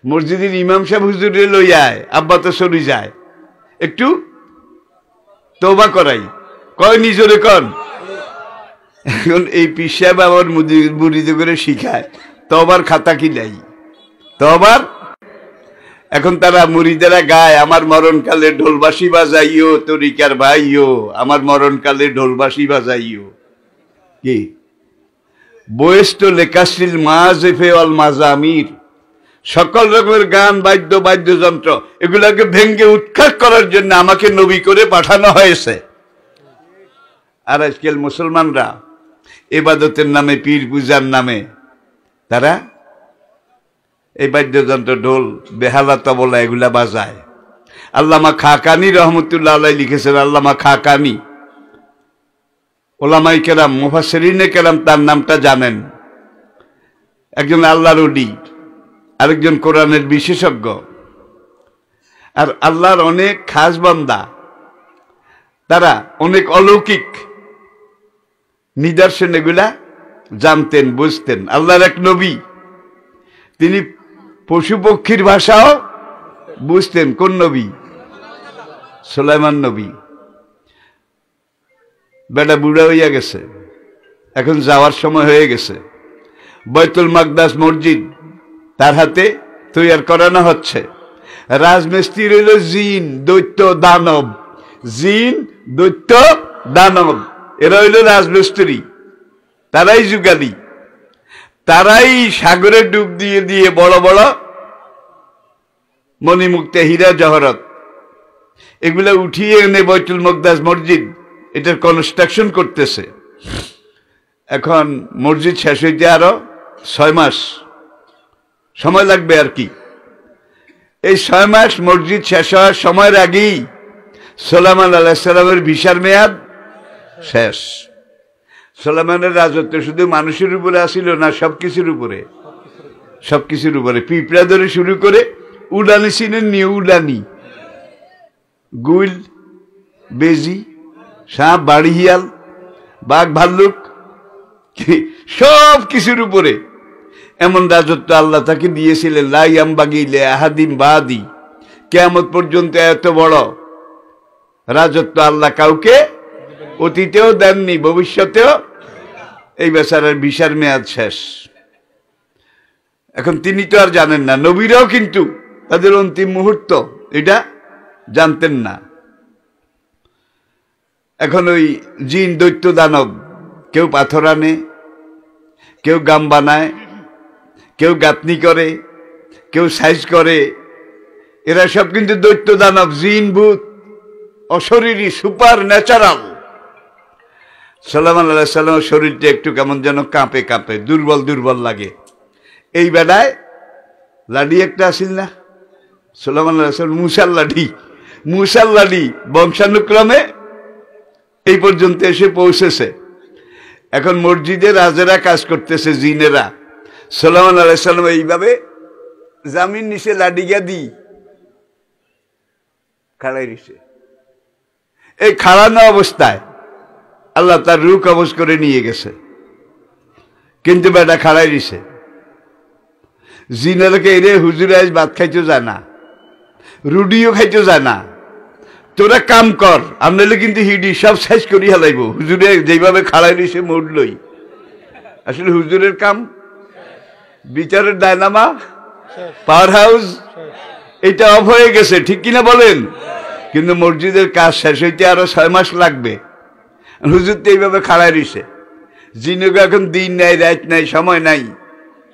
মসজিদের ইমাম সাহেব হুজুরে লই আয়, আব্বা তো চলে যায়, একটু তওবা করাই, কয় নিজরে কন। এখন এই পীর সাহেব আবার মুরিদ করে শিখায় তওবার খাতা কি নাই, তওবার। এখন তারা মুরিদেরা গায় আমার মরণকালে ঢোলবাসি বাজাইও তরিকার ভাইও, আমার মরণকালে ঢোলবাসি বাজাইও। কি বয়েস্ট লেকাশ্রীল মাজেফে অল মাজামির, সকল রকমের গান বাদ্যযন্ত্র এগুলাকে ভেঙ্গে উৎখাত করার জন্য আমাকে নবী করে পাঠানো হয়েছে। আর আজকাল মুসলমানরা ইবাদতের নামে, পীর পূজার নামে তারা এই বাদ্যযন্ত্র, ঢোল, বেহালা, তবলা এগুলা বাজায়। আল্লামা খাকানি রহমতুল্লাহ আলাইহি লিখেছেন, আল্লামা খাকানি, ওলামায়ে কেরাম, মুফাসসিরিনে কেরাম তার নামটা জানেন। একজন আল্লাহর ওলি, আরেকজন কোরআনের বিশেষজ্ঞ, আর আল্লাহর অনেক খাস বান্দা, তারা অনেক অলৌকিক নিদর্শন এগুলা জানতেন, বুঝতেন। আল্লাহর এক নবী, তিনি পশু পক্ষীর ভাষাও বুঝতেন। কোন নবী? সুলাইমান নবী। বেটা বুড়া হইয়া গেছে, এখন যাওয়ার সময় হয়ে গেছে। বাইতুল মাকদাস মসজিদ তার হাতে তৈরি করানো হচ্ছে। রাজমিস্ত্রি হইল জিন, দৈত্য, দানব। জিন, দৈত্য, দানব, এরা হইল রাজমিস্ত্রি, তারাই যুগালি, তারাই সাগরে ডুব দিয়ে দিয়ে বড় বড় মণিমুক্তা, হীরা জহরত এগুলা উঠিয়ে এনে বাইতুল মাকদাস মসজিদ এটার কনস্ট্রাকশন করতেছে। এখন মসজিদ শেষ হইতে আরো 6 মাস সময় লাগবে আর কি। এই 6 মাস মসজিদ শেষ হওয়ার সময়ের আগেই সুলাইমান আলাইহিস সালামের ভিসার মেয়াদ শেষ। সুলাইমানের রাজত্ব শুধু মানুষের উপরে আসিল না, সবকিছুর উপরে, সবকিছুর উপরে, পিঁপড়া ধরে শুরু করে উড়ানি চিনেন নিয়ে উড়ানি, গুইল, বেজি, সাপ, বাড়িহিয়াল, বাঘ, ভাল্লুক, সব কিছুর উপরে এমন রাজত্ব আল্লাহ তাকে দিয়েছিলেন। লাই আম্বাগিলে আহাদিম বাদি, কিয়ামত পর্যন্ত এত বড় রাজত্ব আল্লাহ কাউকে অতীতেও দেননি, ভবিষ্যতেও। এই বেচারার ভিসার মেয়াদ শেষ। এখন তিনি তো আর জানেন না, নবীরাও কিন্তু তাদের অন্তিম মুহূর্ত এটা জানতেন না। এখন ওই জিন, দৈত্য, দানব, কেউ পাথর আনে, কেউ গাম বানায়, কেউ গাঁথনি করে, কেউ সাইজ করে, এরা সব কিন্তু দৈত্য, দানব, জিন, ভূত, অশরীরী, সুপার ন্যাচারাল। সুলাইমান আলাইহিস সালামের শরীরটা একটু কেমন যেন কাঁপে কাঁপে, দুর্বল দুর্বল লাগে। এই বেলায় লাডি একটা আসিল না, সুলাইমান আলাইহিস সালাম, মুসার লাডি বংশানুক্রমে এই পর্যন্ত এসে পৌঁছেছে। এখন মসজিদে রাজেরা কাজ করতেছে, জিনেরা। সুলাইমান আলাইহিস সালাম এইভাবে জামিন নিচে লাডিগা দি খাড়াই দিছে। এই খাড়ানো অবস্থায় আল্লাহ তার রূহ কবজ করে নিয়ে গেছে, কিন্তু বেটা খাড়াই দিছে। জিনেরাকে এরে হুজুরে আজ ভাত খাইতে যায় না, রুটিও খাইতে যায় না, তোরা কাম কর, আমলে কিন্তু হিডি সব শেষ করি হেলাইব। হুজুরে যেভাবে খাড়াই দিছে মরলই। আসলে হুজুরের কাম, বিচারের ডায়নামা, পাওয়ার হাউস, এটা অফ হয়ে গেছে, ঠিক কিনা বলেন? কিন্তু মসজিদের কাজ শেষ হইতে আরো 6 মাস লাগবে। হুজুর তো এইভাবে খাড়াই দিছে। জিনকে এখন দিন নাই, রাত নাই, সময় নাই,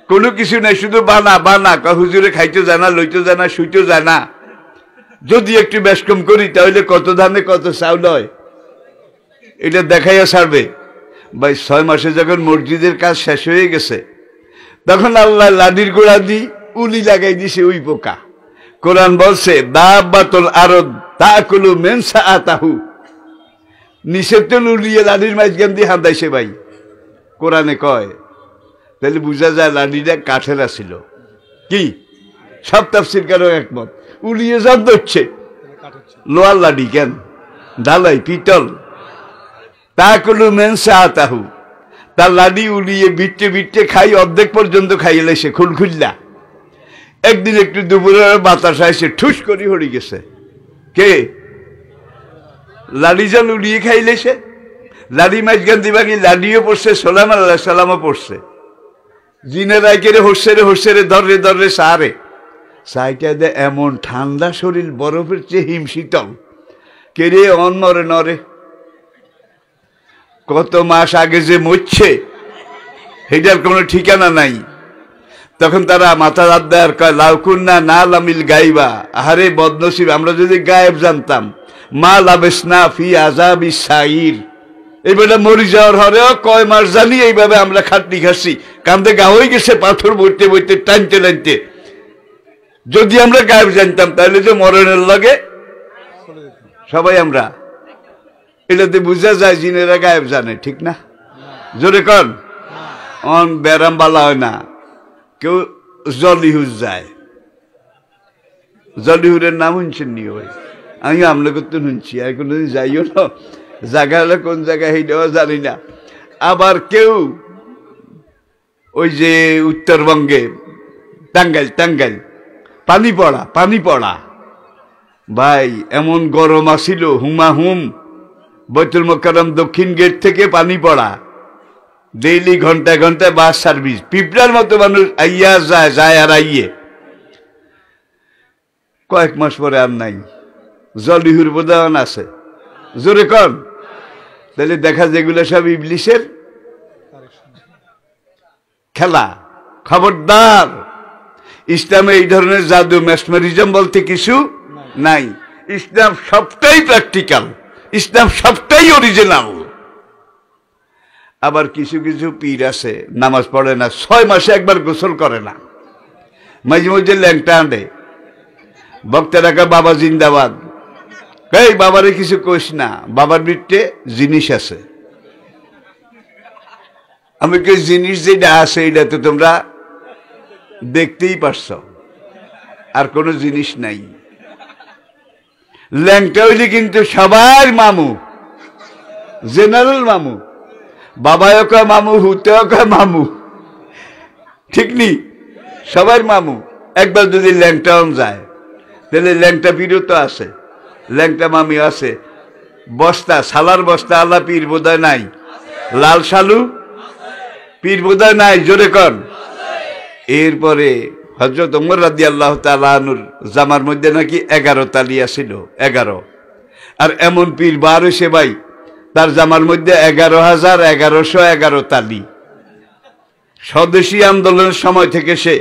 কোনো কিছু নাই, শুধু বানা বানা। হুজুরে খাইতে জানা, লইতে জানা, শুইতে জানা। যদি একটু বেশ কম করি তাহলে কত ধানে কত চাউল হয় এটা দেখাইয়া ছাড়বে। ভাই 6 মাসে যখন মসজিদের কাজ শেষ হয়ে গেছে, তখন আল্লাহ লাডির গোড়া দি উলি লাগাই দিছে ওই পোকা। কোরআন বলছে দাব্বাতুল আরদ তাকুলু মিন সাআতাহু, নিচে তো উলিয়ে লাডির মাঝখান দিয়ে হাঁদাইছে। ভাই কোরআনে কয়, তাহলে বুঝা যায় লাডিটা কাঠের আছিল। কি সব তাফসীরকারও একমত, উলিয়ে জাত ধরছে, লোহার লাডি কেন, ঢালাই পিতল। তাকুলু মিন সাআতাহু, তার লাডি উলিয়ে বিটে বিটে খাই, অর্ধেক পর্যন্ত খাইলে সে খুলখুল্লা। একদিন একটু দুপুরের বাতাস আইসে, ঠুস করি হরি গেছে। কে? লাডি জাল উলিয়ে খাইলে সে। লাডি মাঝখান দিবাগি লাডিও পড়ছে, সুলাইমান আলাইহিস সালামও পড়ছে। জিনেরা কেড়ে হর্ষে রে ধরে ধরে সারে সাইটা দে, এমন ঠান্ডা শরীর, বরফের চেয়ে হিম শীতল। কেড়ে অন নরে নরে, কত মাস আগে যে মরছে সেটার কোনো ঠিকানা নাই। তখন তারা মাথা রাত দেয় আর কয় লাউকুন্না না লামিল গাইবা, আহারে বদনসিব, আমরা যদি গায়েব জানতাম, মা লাবেসনা ফি আযাবি সাইর। এইবারে মরি যাওয়ার হরেও কয় মাস জানি এইভাবে আমরা খাটনি খাচ্ছি, কান্দে গা হয়ে গেছে পাথর বইতে বইতে, টানতে টানতে। যদি আমরা গায়েব জানতাম তাহলে যে মরণের লগে সবাই আমরা। এটাতে বুঝা যায় জিনেরা গায়েব জানে, ঠিক না? জোরে কন। অন ব্যারাম বালা হয় না, কেউ জলিহুজ যায়। জলিহুরের নাম শুনছেন নি? ভাই আমি আপনাকে তো শুনছি, আর কোনোদিন যাইও না। জায়গা হলে কোন জায়গায় সেইটাও জানি না। আবার কেউ ওই যে উত্তরবঙ্গে টাঙ্গাইল পানি পড়া ভাই এমন গরম আসিল, হুমাহুম। বাইতুল মোকাররম দক্ষিণ গেট থেকে পানি পড়া, ডেইলি ঘন্টায় ঘন্টায় বাস সার্ভিস, পিঁপড়ার মতো মানুষ আইয়া যায় আর আইয়ে। কয়েক মাস পরে আর নাই, জলিহুর বোধান আছে। জোরে কন। তাহলে দেখা যেগুলো সব ইবলিসের খেলা। খবরদার, ইসলামে এই ধরনের জাদু মেসমেরিজম বলতে কিছু নাই। ইসলাম সবটাই প্র্যাকটিক্যাল। ইসলাম সবটাই অরিজিনাল। আবার কিছু কিছু পীর আছে নামাজ পড়ে না, 6 মাসে একবার গোসল করে না, মাঝে মাঝে ল্যাংটা আনবে, বক্তারা কয় বাবা জিন্দাবাদ। এই বাবারে কিছু কইস না, বাবার বৃত্তে জিনিস আছে। আমি কই জিনিস যেটা আছে এটা তো তোমরা দেখতেই পারছ, আর কোনো জিনিস নাই। ল্যাংটা হইলে কিন্তু সবার মামু, জেনারেল মামু, বাবাও কয় মামু, হুতেও কয় মামু, ঠিক নি? সবার মামু। একবার যদি ল্যাংটাউন যায় তাহলে ল্যাংটা পীরও তো আছে, ল্যাংটা মামি আছে। বস্তা, সালার বস্তা আল্লাহ পীর বোধহয় নাই, লাল সালু পীর বোধহয় নাই, জোরে কন। এরপরে হযরত ওমর রাদিয়াল্লাহু তাআলা আনহুর জামার মধ্যে নাকি 11 তালিয়া ছিল, 11। আর এমন পীর বার হইছে ভাই, তার জামার মধ্যে 11,1111 তালি। স্বদেশী আন্দোলনের সময় থেকে সে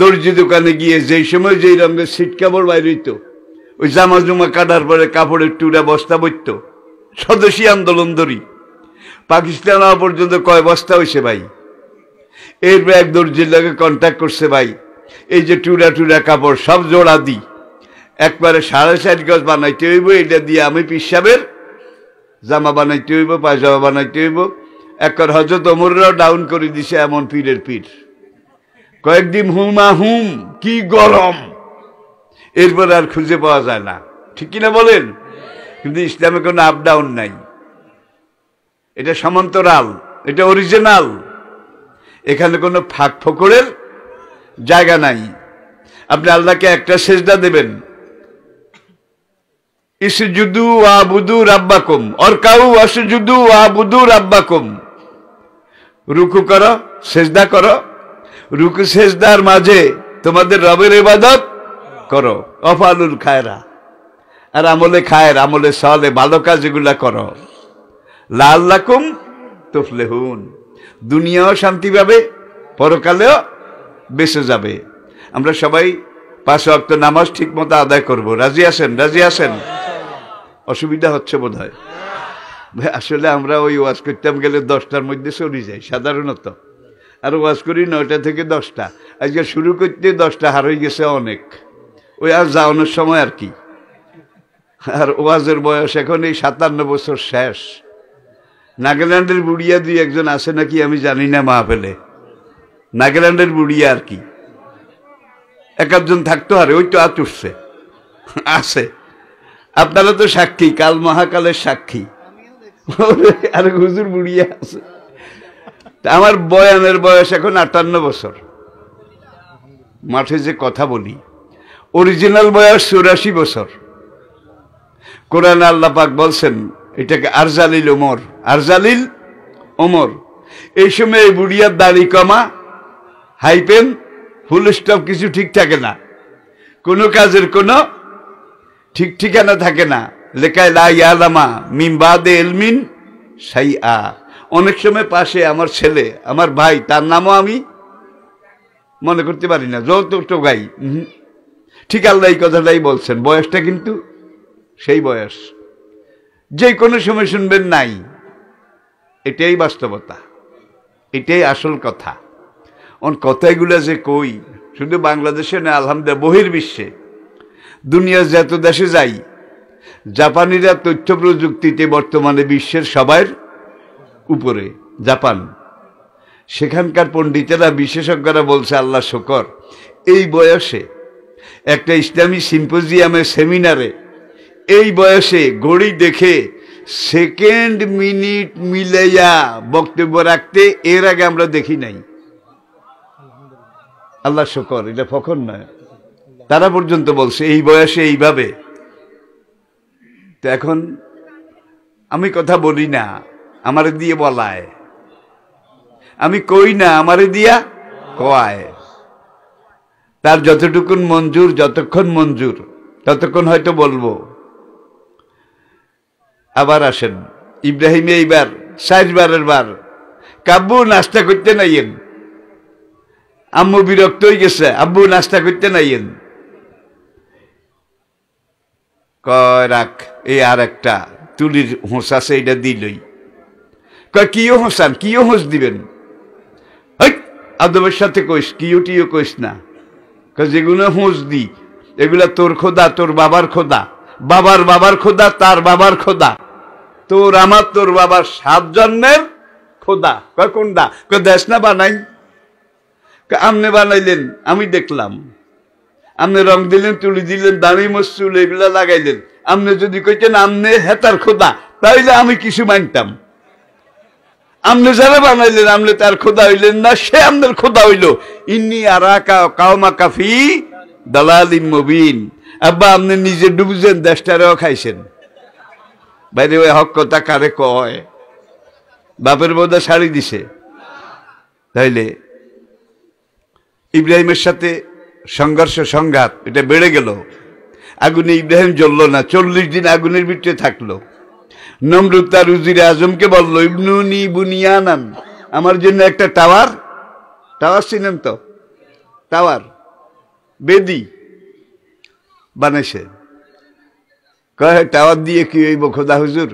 দর্জি দোকানে গিয়ে যেই সময় যেই রঙের সিট কাপড় বাইর হইত, ওই জামা জুমা কাটার পরে কাপড়ের টুরা বস্তা বইত। স্বদেশী আন্দোলন ধরি পাকিস্তান হওয়া পর্যন্ত কয় বস্তা হয়েছে ভাই। এরপর এক দর্জির লাগে কন্ট্যাক্ট করছে, ভাই এই যে টুরা টুরা কাপড় সব জোড়া দিই, একবারে 6.5 গজ বানাইতে হইব, এটা দিয়ে আমি পিসাবের জামা বানাইতে হইব, পায়জামা বানাইতে হইব। একবার হযরত ওমররাও ডাউন করে দিছে এমন পীরের পীর। কয়েকদিন হুমা হুম, কি গরম, এরপর আর খুঁজে পাওয়া যায় না, ঠিক কিনা বলেন? কিন্তু ইসলামে কোনো আপ ডাউন নাই, এটা সমান্তরাল, এটা অরিজিনাল। এখানে কোনো ফাঁক ফোকরের জায়গা নাই। আপনি আল্লাহকে একটা সেজদা দেবেন, ইসজুদু ওয়াবুদু রাব্বাকুম, অরকাউ ওয়াসজুদু ওয়াবুদু রাব্বাকুম। রুকু করো, সেজদা করো, রুকু সেজদার মাঝে তোমাদের রবের ইবাদত করো। অফালুল খায়রা, আর আমলে খায়ের, আমলে সালে, ভালো কাজ এগুলা করো। লাআল্লাকুম তুফলিহুন, দুনিয়াও শান্তি পাবে, পরকালেও বেঁচে যাবে। আমরা সবাই 5 ওয়াক্ত নামাজ ঠিক মতো আদায় করব। রাজি আছেন? রাজি আছেন? অসুবিধা হচ্ছে বোধ হয়। আসলে আমরা ওই ওয়াজ করতাম গেলে 10টার মধ্যে চলে যাই সাধারণত, আর ওয়াজ করি 9টা থেকে 10টা। আজকে শুরু করতে 10টা হার হয়ে গেছে অনেক, ওই আর যাওয়ানোর সময় আর কি। আর ওয়াজের বয়স এখন এই 57 বছর শেষ। নাগাল্যান্ডের বুড়িয়া 2-1 আছে নাকি আমি জানি না মাহফিলে, নাগাল্যান্ডের বুড়িয়া আর কি 1-1 থাকতো, আর ওই তো আত উঠছে আছে। আপনারা তো সাক্ষী, কাল মহাকালের সাক্ষী। আর হুজুর বুড়িয়া আছে। আমার বয়ানের বয়স এখন 58 বছর। মাঠে যে কথা বলি, অরিজিনাল বয়স 84 বছর। কোরআনে আল্লাহ পাক বলছেন এটাকে আরজালিল ওমর, আরজালিল ওমর। এই সময় এই বুড়িয়ার দাড়ি কমা, হাইপেন, ফুল স্টপ কিছু ঠিক থাকে না, কোনো কাজের কোনো ঠিক ঠিকানা থাকে না। লেখায় লা ইয়ালামা মিন বাদে ইলমিন শাইআ। অনেক সময় পাশে আমার ছেলে, আমার ভাই, তার নামও আমি মনে করতে পারি না, যত টোগাই। ঠিক আল্লাহ এই কথাটাই বলছেন, বয়সটা কিন্তু সেই বয়স, যে কোনো সময় শুনবেন নাই। এটাই বাস্তবতা, এটাই আসল কথা। কথাগুলো যে কই, শুধু বাংলাদেশে না, আলহামদুলিল্লাহ বহির্বিশ্বে, দুনিয়ার যত দেশে যাই, জাপানিরা তথ্য প্রযুক্তিতে বর্তমানে বিশ্বের সবার উপরে, জাপান। সেখানকার পণ্ডিতেরা, বিশেষজ্ঞরা বলছে আল্লাহ শুকর, এই বয়সে একটা ইসলামী সিম্পোজিয়ামের সেমিনারে, এই বয়সে ঘড়ি দেখে সেকেন্ড মিনিট মিলাইয়া বক্তব্য রাখতে এর আগে আমরা দেখি নাই। আল্লাহ শুকর, এটা ফখর নয়। তারা পর্যন্ত বলছে এই বয়সে এইভাবে। তো এখন আমি কথা বলি না, আমারে দিয়ে বলায়, আমি কই না, আমারে দিয়া কয়। তার যতটুকুন মঞ্জুর, যতক্ষণ মঞ্জুর ততক্ষণ হয়তো বলবো। আবার আসেন, ইব্রাহিম এইবার 60 বারের বার, কাব্বু নাস্তা করতে নাইয়েন। আম্মু বিরক্ত হয়ে গেছে, আব্বু নাস্তা করতে নাইয়েন। কয় রাখ, এই আর একটা তুলির হোঁস আছে, এটা দিলই। কয় কিও হোঁসান, কিও হোঁস দিবেন? আদবের সাথে কইস, কিও টিও কইস না। যেগুলো হোঁস দি এগুলা তোর খোদা, তোর বাবার খোদা, বাবার বাবার খোদা, তার বাবার খোদা, তোর আমার তোর বাবার 7 জন্মের খোদা। কয় কোনটা? কয় দেশ না বানাই। আমনে বানাইলেন, আমি দেখলাম। আমনে রং দিলেন, তুলি দিলেন, দামি মসুল এগুলা লাগাইলেন। আমনে যদি কইতেন আমনে হেতার খোদা, তাইলে আমি কিছু মানতাম। আমনে যারা বানাইলেন আমনে তার খোদা হইলেন না, সে আমনের খোদা হইল। ইন্নি আরাকা কাওমা কাফি দালালিম মুবিন। আব্বা আপনি নিজে ডুবছেন, দেশটারেও খাইছেন। বাইরে ওই হক কথা কারে কয়? বাপের বোধা শাড়ি দিছে। তাইলে ইব্রাহিমের সাথে সংঘর্ষ সংঘাত এটা বেড়ে গেল। আগুনে ইব্রাহিম জ্বলল না, 40 দিন আগুনের ভিতরে থাকলো। নমরুদ তার উজিরে আজমকে বলল, ইবনুনি বুনিয়ানান, আমার জন্য একটা টাওয়ার। টাওয়ার চিনেন তো? টাওয়ার বেদি বানাইছে। কয় টাওয়ার দিয়ে কি হইব খোদা হুজুর?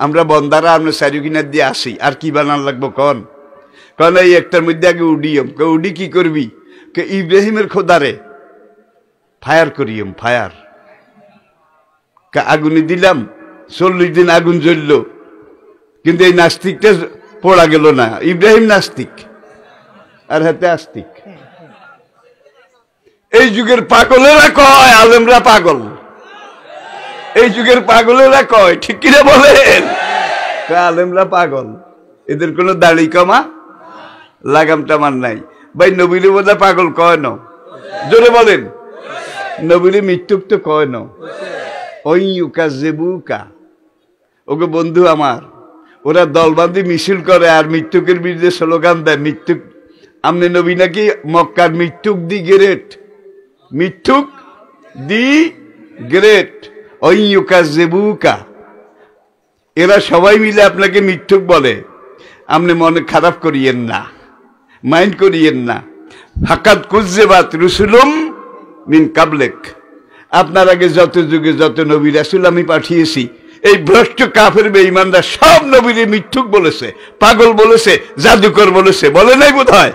আমরা বন্দারা আমরা চারিকিনার দিয়ে আসি, আর কি বানান লাগবো কন? কন এই একটার মধ্যে আগে উডিয়ম। উডি কি করবি? ইব্রাহিমের খোদারে ফায়ার করিয়ম, ফায়ার। আগুনে দিলাম, 40 দিন আগুন জ্বলল, কিন্তু এই নাস্তিকটা পড়া গেল না। ইব্রাহিম নাস্তিক আর হাতে আস্তিক। এই যুগের পাগলেরা কয় আলেমরা পাগল, এই যুগের পাগলেরা কয়, ঠিক কিনা বলেন? আলেমরা পাগল, এদের কোনো দাড়ি কমা লাগাম টামান নাই। ভাই নবীরে বোধহয় পাগল কয় না, জোরে বলেন। নবীরে মৃত্যুক তো কয় না। ওই ইউকাযিবুকা, ওকে বন্ধু আমার, ওরা দলবান্ধি মিছিল করে আর মৃত্যুকের বিরুদ্ধে স্লোগান দেয়। মৃত্যুক, আমনে নবী নাকি মক্কার মৃত্যুক দি গ্রেট, মৃত্যুক দি গ্রেট। ওই ইউকাযিবুকা, এরা সবাই মিলে আপনাকে মৃত্যুক বলে। আপনি মনে খারাপ করিয়েন না, মাইন্ড করিয়েন না। ফাকাদ কুযযিবাত রুসুলুম মিন কাবলিক, আপনার আগে যত যুগে যত নবী রাসূল আমি পাঠিয়েছি, এই ভ্রষ্ট কাফের বেঈমানরা সব নবীরে মিথ্যুক বলেছে, পাগল বলেছে, জাদুকর বলেছে, বলে নাই বোধ হয়?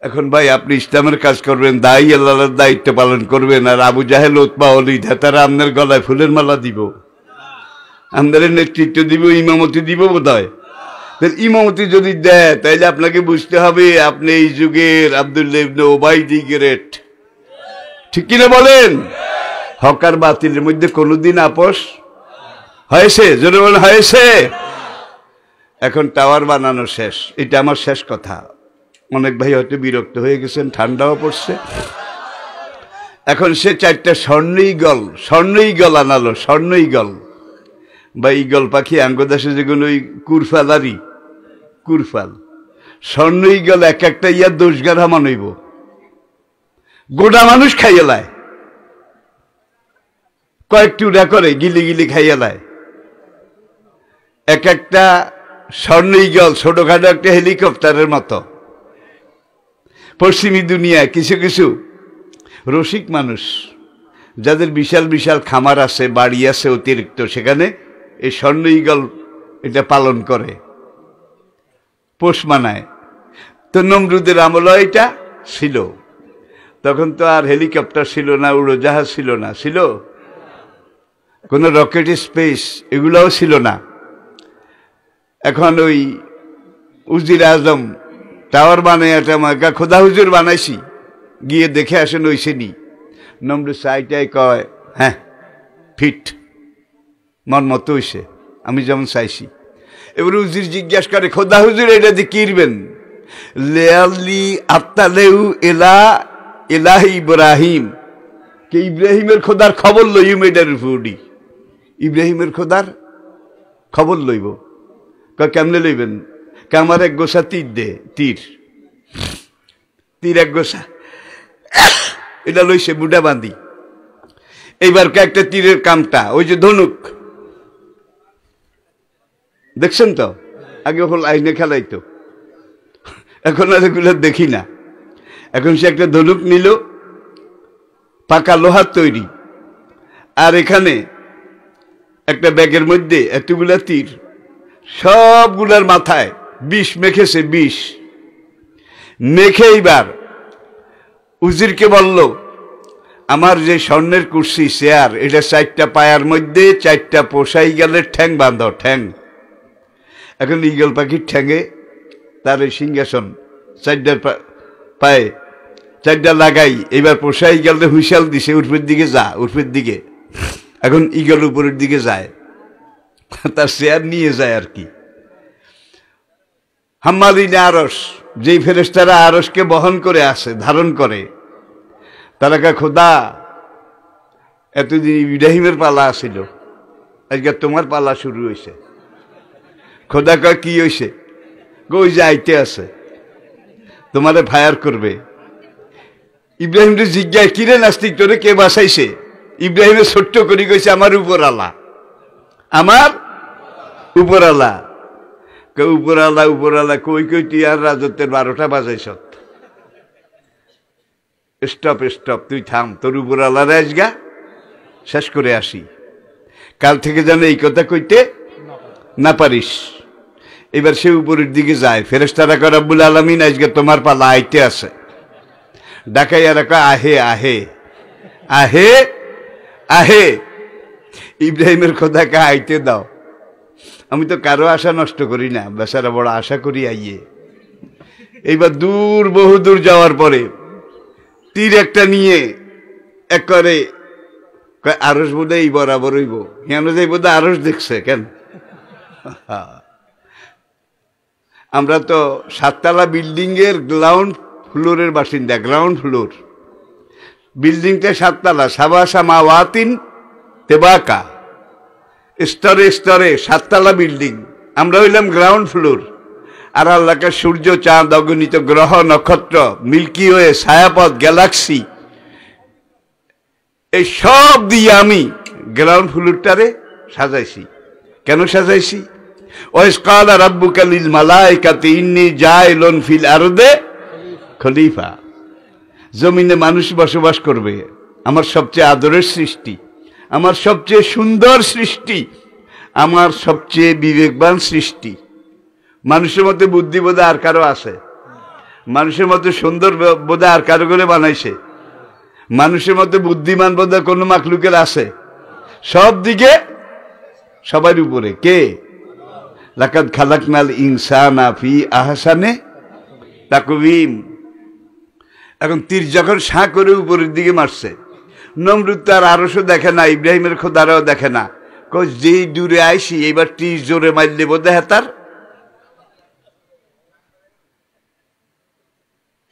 এখন ভাই আপনি ইসলামের কাজ করবেন, দায়ী আল্লাহর দায়িত্ব পালন করবেন, আর আবু জাহেল উতবা ওলীদ তারা আপনার গলায় ফুলের মালা দিব, আপনার নেতৃত্ব দিব, ইমামতি দিব বোধ হয়। ইমামতি যদি দেয় তাইলে আপনাকে বুঝতে হবে আপনি এই যুগের আব্দুল্লাহ ইবনে উবাই দি গ্রেট, ঠিক কিনা বলেন? হক আর বাতিলের মধ্যে কোনোদিন আপোষ হয়েছে? জোরে বলেন, হয়েছে? এখন টাওয়ার বানানো শেষ, এটা আমার শেষ কথা। অনেক ভাই হয়তো বিরক্ত হয়ে গেছেন, ঠান্ডাও পড়ছে। এখন সে 4টা স্বর্ণ ঈগল আনালো, স্বর্ণ ঈগল। বা ঈগল পাখি আঙ্গদাসে যেগুলো ওই কুরফালারি, কুরফাল, স্বর্ণ ঈগল এক একটা ইয়া 10 গ্রাম আনইব, গোটা মানুষ খাইয়েলায়, কয়েকটি উড়া করে গিলি গিলি খাইয়েলায়। এক একটা স্বর্ণ ঈগল ছোটখাটো একটা হেলিকপ্টারের মতো। পশ্চিমী দুনিয়ায় কিছু কিছু রসিক মানুষ যাদের বিশাল বিশাল খামার আছে, বাড়ি আছে অতিরিক্ত, সেখানে এই স্বর্ণ ঈগল এটা পালন করে, পোষ মানায়। তো নমরুদের আমল এটা ছিল, তখন তো আর হেলিকপ্টার ছিল না, উড়োজাহাজ ছিল না, ছিল কোনো রকেট স্পেস এগুলোও ছিল না। এখন ওই উজির আজম টাওয়ার বানায়, এটা খোদা হুজুর বানাইছি, গিয়ে দেখে আসেন ওইসেনি। নমরুদ চাইটাই কয়, হ্যাঁ ফিট, মন মতো হইছে, আমি যেমন চাইছি। এবার উজির জিজ্ঞাসা করে, খোদা হুজুর এটা দিয়ে কিরবেন? লেয়ালি আত্তালেউ এলা এলাহি ইব্রাহিম, কে ইব্রাহিমের খোদার খবর লইম, এটার উপরই ইব্রাহিমের খোদার খবর লইব। কেমনে লইবেন? আমার 1 গোছা তীর দে, তীর 1 গোছা, এটা লইছে বুড়া বাঁধি। এইবার একটা তীরের কামটা ওই যে ধনুক দেখছেন তো, আগে হল আইনে খেলাইতো, এখন আর এগুলো দেখি না। এখন সে একটা ধনুক নিল, পাকা লোহার তৈরি, আর এখানে একটা ব্যাগের মধ্যে এতগুলা তীর, সবগুলার মাথায় বিষ মেখেছে, বিষ মেখে এইবার উজিরকে বলল, আমার যে স্বর্ণের কুর্সি চেয়ার, এটা 4টা পায়ার মধ্যে 4টা পোষাই গেলে ঠ্যাং বাঁধ, ঠ্যাং। এখন ঈগল পাখির ঠ্যাঙে তার এই সিংহাসন 4টার পায়ে 4টা লাগাই, এবার পোষাই গেলে হুইসাল দিছে, উর্ফের দিকে যা, উর্ফের দিকে। এখন ঈগল উপরের দিকে যায়, তার চেয়ার নিয়ে যায় আর কি। হাম্মালিনে আরশ, যেই ফেরেশতারা আরশকে বহন করে আসে, ধারণ করে, তারা কয়, খোদা এতদিন ইব্রাহিমের পালা আসিল, আজকে তোমার পালা শুরু হয়েছে। খোদা কয়, কি হয়েছে? ওই যে আইতে আছে, তোমারে ফায়ার করবে। ইব্রাহিমকে জিজ্ঞাসা, কিরে নাস্তিক, তোরে কে বাসাইছে? ইব্রাহিমের ছোট্ট করি কইছে, আমার উপর আলা, আমার উপর আলা। উপর আলা, উপর আলা কই কই তুই আর রাজত্বের 12টা বাজাইছ। স্টপ স্টপ, তুই থাম, তোর উপর আলার আজগা শেষ করে আসি, কাল থেকে যেন এই কথা কইতে না পারিস। এবার সে উপরের দিকে যায়, ফেরেশতারা কয়, রব্বুল আলামিন আজকে তোমার পালা আইতে আছে। ডাকাইয়া রাখা, আহে আহে আহে আহে। ইব্রাহিমের খোদাকে আইতে দাও। আমি তো কারো আশা নষ্ট করি না, বেচারা বড় আশা করি আইয়ে। এইবার দূর, বহু দূর যাওয়ার পরে তীর একটা নিয়ে একবারে আরশ বোধহয় এই বরাবর হইব, কেন যাই বোধহয় আরশ দেখছে কেন। আমরা তো 7তলা বিল্ডিং এর গ্রাউন্ড ফ্লোরের বাসিন্দা, গ্রাউন্ড ফ্লোর। বিল্ডিংটা 7তলা, সাবা সামাওয়াতিন তেবাকা, স্তরে স্তরে 7তলা বিল্ডিং। আমরা হইলাম গ্রাউন্ড ফ্লোর। আর আল্লাহকে সূর্য, চাঁদ, অগণিত গ্রহ, নক্ষত্র, মিল্কি ওয়ে, ছায়াপথ, গ্যালাক্সি, এই সব দিয়ে আমি গ্রাউন্ড ফ্লোরটারে সাজাইছি। কেন সাজাইছি? ওয়াইজ ক্বালা রাব্বুকা লিল মালাইকাতি ইন্নী জাইলুন ফিল আরদে খলিফা। জমিনে মানুষ বসবাস করবে, আমার সবচেয়ে আদরের সৃষ্টি, আমার সবচেয়ে সুন্দর সৃষ্টি, আমার সবচেয়ে বিবেকবান সৃষ্টি। মানুষের মধ্যে বুদ্ধি বোধ আর কারো আছে? মানুষের মধ্যে সুন্দর বোধ আর কারো করে বানাইছে? মানুষের মধ্যে বুদ্ধিমান বোধ কোন মাখলুকের আছে? সব দিকে সবার উপরে কে? লাকাদ খালাকনাল ইনসানা ফি আহসানে তাকওয়িম। এখন তীর যখন সাঁ করে উপরের দিকে মারছে, নমরুদ তার আরশও দেখে না, ইব্রাহিমের খোদারাও দেখে না। যেই দূরে আইসি, এইবার তীর জোরে মারলে বোধ হয় তার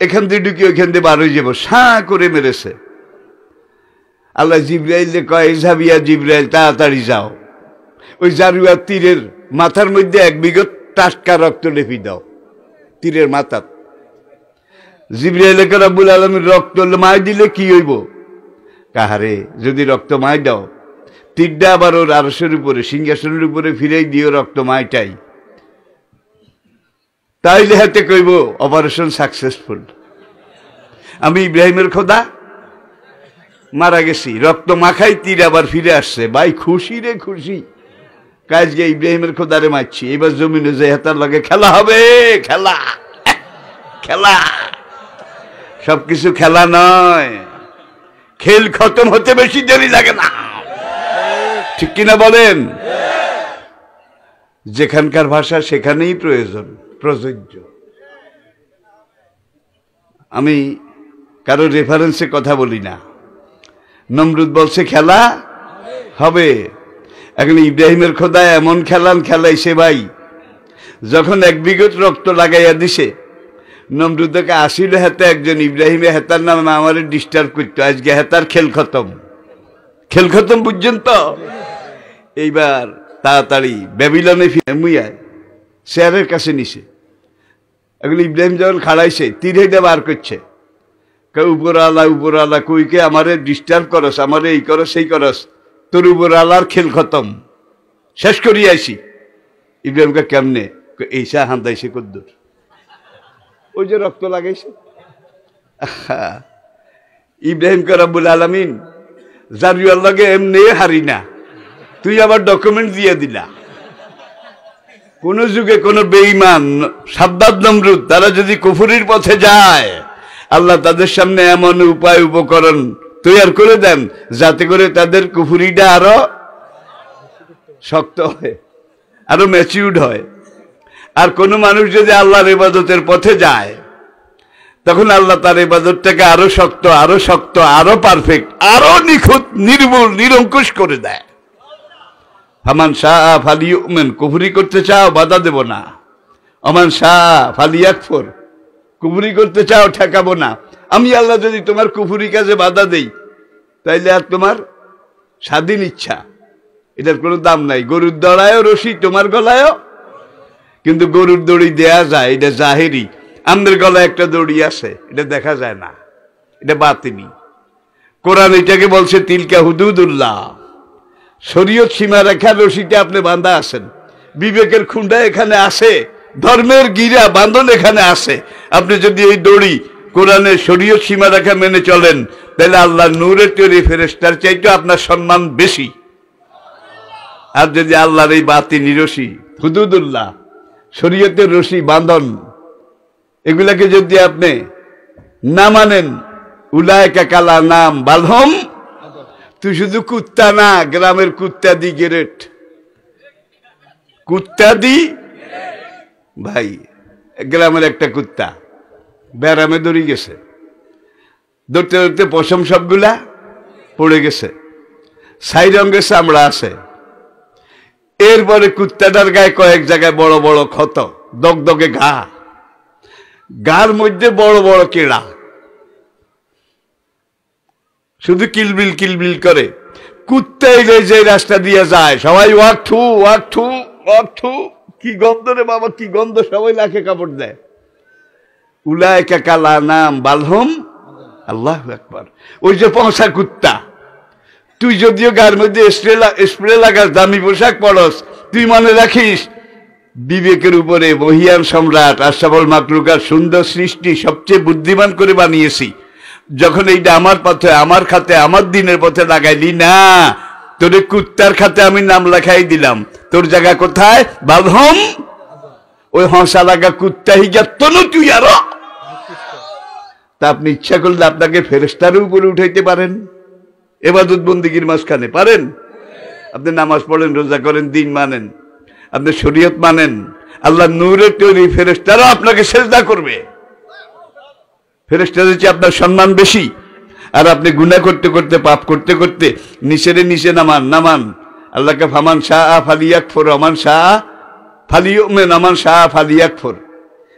এখান দিয়ে ঢুকি ওইখান দিয়ে বার হয়ে যাবো, সাঁ করে মেরেছে। আল্লাহ জিব্রাইল কয়, ইযহাবিয়া জিব্রাইল, তাড়াতাড়ি যাও, ওই জারুয়া তীরের মাথার মধ্যে 1 বিঘত টাটকা রক্ত লেপি দাও, তীরের মাথা। জিব্রাইল কয়, রব্বুল আলামিন রক্ত মাই দিলে কি হইব? কাহারে, যদি রক্ত মাই দাও, তীরটা আবার ওর আরশের উপরে, সিংহাসনের উপরে ফিরেই দিও রক্ত মাইটাই, তাইলে হাতে কইব অপারেশন সাকসেসফুল। আমি ইব্রাহিমের খোদা মারা গেছি, রক্ত মাখাই তীর আবার ফিরে আসছে। ভাই খুশি রে খুশি, কাজ গিয়ে ইব্রাহিমের খোদারে মারছি। এবার জমিনে যে হাতার লাগে খেলা হবে, খেলা খেলা, সবকিছু খেলা নয়। খেল খতম হতে বেশি দেরি লাগে না, ঠিক কিনা বলেন? যেখানকার ভাষা সেখানেই প্রযোজ্য। আমি কারো রেফারেন্সে কথা বলি না। নমরুদ বলছে খেলা হবে। এখন ইব্রাহিমের খোদা এমন খেলাইছে ভাই, যখন 1 বিঘত রক্ত লাগাইয়া দিছে, নমরুদকে আসিল হেতে একজন, ইব্রাহিমে হেতার নামে আমার ডিস্টার্ব করতো। আজকে হেতার খেল খতম পর্যন্ত। এইবার তাড়াতাড়ি ব্যাবিলনে মুইয়া শেয়ারের কাছে নিছে। এখন ইব্রাহিম যখন খাড়াইছে, তীর হেঁটে বার করছে, উপর আলা কইকে আমারে ডিস্টার্ব করস, আমারে এই করস সেই করস, তোর উপর আলার খেল খতম, শেষ করিয়া আইসি। ইব্রাহিমকে কেমনে? এইসা হান্দাইছে কদ্দুর, ওই যে রক্ত লাগাইছে। ইব্রাহিম কে রব্বুল আলামিন জারিয়ার লগে এমনি হারি না, তুই আবার ডকুমেন্ট দিয়ে দিলা। কোন যুগে কোন বেঈমান সাদ্দাদ নমরুদ তারা যদি কুফরির পথে যায়, আল্লাহ তাদের সামনে এমন উপায় উপকরণ তৈরি করে দেন যাতে করে তাদের কুফরিটা আরো শক্ত হয়, আরো ম্যাচিউরড হয়। আর কোন মানুষ যদি আল্লাহর ইবাদতের পথে যায়, তখন আল্লাহ তার ইবাদতটাকে আরো শক্ত, আরো শক্ত, আরো পারফেক্ট, আরো নিখুঁত, নির্মূল, নিরঙ্কুশ করে দেয়। ফামান শাহ ফালিউমিন, কুফরি করতে চাও বাধা দেব না। আমান শাহ ফালিয়াকফুর, কুফরি করতে চাও ঠেকাবো না। আমি আল্লাহ যদি তোমার কুফরি কাজে বাধা দেই, তাইলে আর তোমার স্বাধীন ইচ্ছা, এটার কোনো দাম নাই। গরুর দড়ায়ও রশি তোমার গলায়ও, কিন্তু গরুর দড়ি দেয়া যায়, এটা জাহেরি। আমাদের গলায় একটা দড়ি আছে, এটা দেখা যায় না, এটা বাতিনি। কোরআন এটাকে বলছে তিলকা হুদুদুল্লাহ, শরীয়ত সীমা রেখার রশিতে আপনি বাঁধা আছেন, বিবেকের খুঁড়া এখানে আসে, ধর্মের গিরা বাঁধন এখানে আসে। আপনি যদি এই দড়ি কোরআনের শরীয়ত সীমা রেখা মেনে চলেন, তাহলে আল্লাহ নূরের তৈরি ফেরেশতার চাইতে আপনার সম্মান বেশি। আর যদি আল্লাহর এই বাতিনি রশি, হুদুদুল্লাহ, শরীয়তের রশি বাঁধন, এগুলাকে যদি আপনি না মানেন, উলায়েকা কালা নাম বালহম, তুই শুধু কুত্তা না, গ্রামের কুত্তা দি গেরেট, কুত্তা দি। ভাই, গ্রামের একটা কুত্তা ব্যারামে দৌড়ে গেছে, দৌড়তে দৌড়তে পশম সবগুলা পড়ে গেছে, ছাই রঙের চামড়া আছে। এরপরে কুত্তাটার গায়ে কয়েক জায়গায় বড় বড় ক্ষত, দগদগে ঘা, গার মধ্যে বড় বড় কেড়া, শুধু কিলবিল কিলবিল করে। কুত্তা এলে যে রাস্তা দিয়ে যায়, সবাই ওয়াক থু ওয়াক থু ওয়াক থু, কি গন্ধ রে বাবা, কি গন্ধ, সবাই লাখে কাপড় দেয়। উলায়েকা কালা নাম বালহম, আল্লাহু আকবার। ওই যে পৌঁছা কুত্তা, তুই যদিও গার মধ্যে স্প্রে লাগাস, দামি পোশাক পরস, তুই মনে রাখিস বিবেকের উপরে মহিয়ান সম্রাট আশরাফুল মাখলুকাত সুন্দর সৃষ্টি সবচেয়ে বুদ্ধিমান করে বানিয়েছি। যখন এইটা আমার পথে, আমার খাতে, আমার দিনের পথে লাগাইলি না, তোর কুত্তার খাতে আমি নাম লেখাই দিলাম। তোর জায়গা কোথায়? বালহম। ওই হংসা লাগা কুত্তা হিগা তনু তুই আরো। তা আপনি ইচ্ছা করলে আপনাকে ফেরেশতার উপরে উঠাইতে পারেন, ইবাদত বন্দেগীর মাঝখানে পারেন। আপনি নামাজ পড়েন, রোজা করেন, দিন মানেন, আপনি শরীয়ত মানেন, আল্লাহ নূরের তৈরি ফেরেশতারা আপনাকে সেজদা করবে। ফেরেশতাদের চেয়ে আপনার সম্মান বেশি। আর আপনি গুনাহ করতে করতে, পাপ করতে করতে নিচেরে নিচে নামান। আল্লাহকে ফামান শাহ ফালিয়াকফুর, আমান শাহ ফালিউমিন, আমান শাহ ফালিয়াকফুর।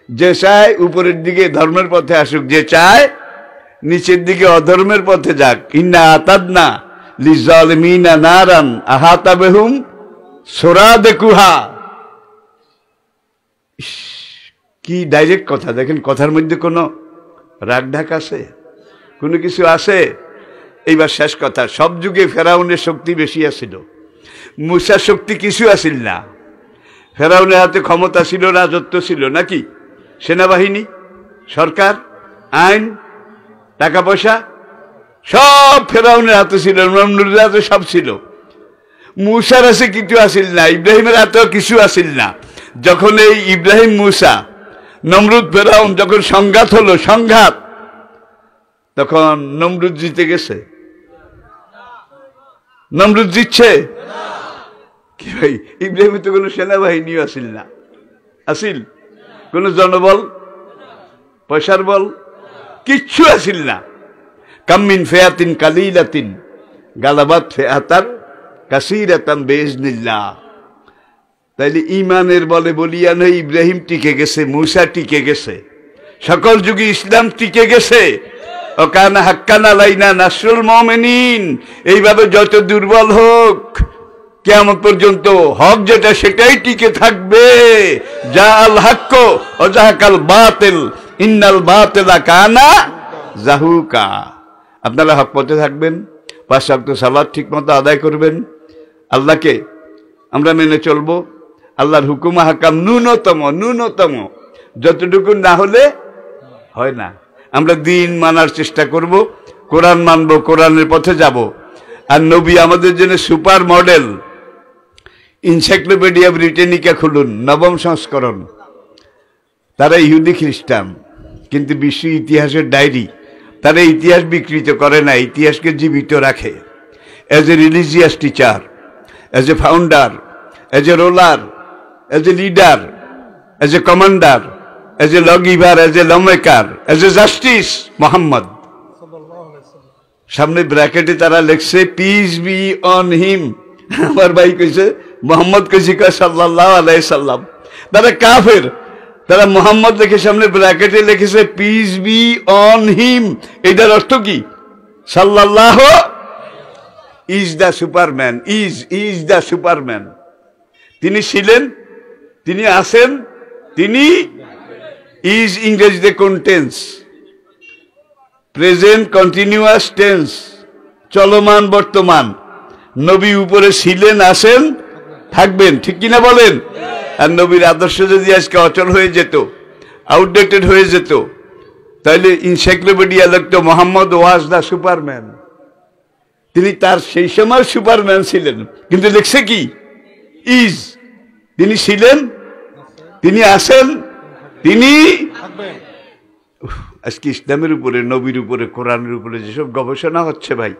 যে চায় উপরের দিকে ধর্মের পথে আসুক, যে চায় নিচের দিকে অধর্মের পথে যাক। ইন্না আতাদনা লিজালিমিনা নারান আহাতা বিহুম সুরাদিকুহা। কি ডাইরেক্ট কথা, দেখেন কথার মধ্যে কোনো রাগ ঢাক আছে, কোনো কিছু আছে। এইবার শেষ কথা, সব যুগে ফেরাউনের শক্তি বেশি আছিল, মূসার শক্তি কিছু আছিল না। ফেরাউনের হাতে ক্ষমতা ছিল, রাজত্ব ছিল নাকি, সেনাবাহিনী, সরকার, আইন, টাকা পয়সা সব ফেরাউনের হাতে ছিল, নমরুদের হাতে সব ছিল। মূসার আছে কিছু আসিল না, ইব্রাহিমের হাতেও কিছু আসিল না। যখন এই ইব্রাহিম, মূসা, নমরুদ, ফেরাউন যখন সংঘাত হলো, তখন নমরুদ জিতে গেছে। নমরুদ জিতছে কি ভাই? ইব্রাহিমের তো কোনো সেনাবাহিনীও আসিল না, আসিল কোন জনবল, পয়সার বল, কিচ্ছু আসিল না। কামিন ফিয়াতিন কালিলাতিন গালাবাত ফিয়াতার কাসীরাতান বিইজনিল্লাহ। তাইলে ইমানের বলে বলিয়া নয়, ইব্রাহিম টিকে গেছে, মূসা টিকে গেছে, সকল যুগে ইসলাম টিকে গেছে। ওয়াকানা হাক্কান আলাইনা নাসরুল মুমিনিন। এইভাবে যত দুর্বল হোক, কিয়ামত পর্যন্ত হক যেটা সেটাই টিকে থাকবে। জাআল হক ওয়া জাহাকাল বাতিল ইন্নাল বাতিলা কানা জাহুকা। আপনারা হক পথে থাকবেন, 5 ওয়াক্ত সালাত ঠিকমতো আদায় করবেন, আল্লাহকে আমরা মেনে চলবো। আল্লাহর হুকুম হাকাম ন্যূনতম যতটুকু না হলে হয় না। আমরা দিন মানার চেষ্টা করব, কোরআন মানব, কোরআনের পথে যাব। আর নবী আমাদের জন্য সুপার মডেল, ইনসাইক্লোপিডিয়া ব্রিটানিকা খুলুন, নবম সংস্করণ। তারা ইহুদি খ্রিস্টান, কিন্তু বিশ্ব ইতিহাসের ডায়েরি। তারা ইতিহাস বিকৃত করে না, ইতিহাসকে জীবিত রাখে। As a religious teacher, as a founder, as a ruler, as a leader, as a commander, as a law giver, as a law maker, as a justice Mohammad. সামনে ব্র্যাকেটে তারা লেখছে পিস বি অন হিম। আমার ভাই কইছে মোহাম্মদ কইছে সাল্লাল্লাহু আলাইহি সাল্লাম। তারা কাফের, তারা মোহাম্মদ লিখে সামনে ব্র্যাকেটে লিখেছে পিস বি অন হিম। এটার অর্থ কি? সাল্লাল্লাহু is the Superman, is the Superman. তিনি ছিলেন, তিনি আছেন, তিনি ইজ ইংরেজিতে কোন টেন্স? প্রেজেন্ট কন্টিনিউয়াস টেন্স, চলমান বর্তমান। নবী উপরে ছিলেন, আছেন, থাকবেন, ঠিক কিনা বলেন? আর নবীর আদর্শ যদি আজকে অচল হয়ে যেত, আউটডেটেড হয়ে যেত, তাহলে ইনসাইক্লোপিডিয়া লিখতো মোহাম্মদ ওয়াজ দ্য সুপারম্যান। তিনি তার সেই সময় সুপারম্যান ছিলেন, কিন্তু লিখছে কি? ইজ। তিনি ছিলেন, তিনি আছেন, তিনি আজকে ইসলামের উপরে, নবীর উপরে, কোরআনের উপরে যেসব গবেষণা হচ্ছে ভাই,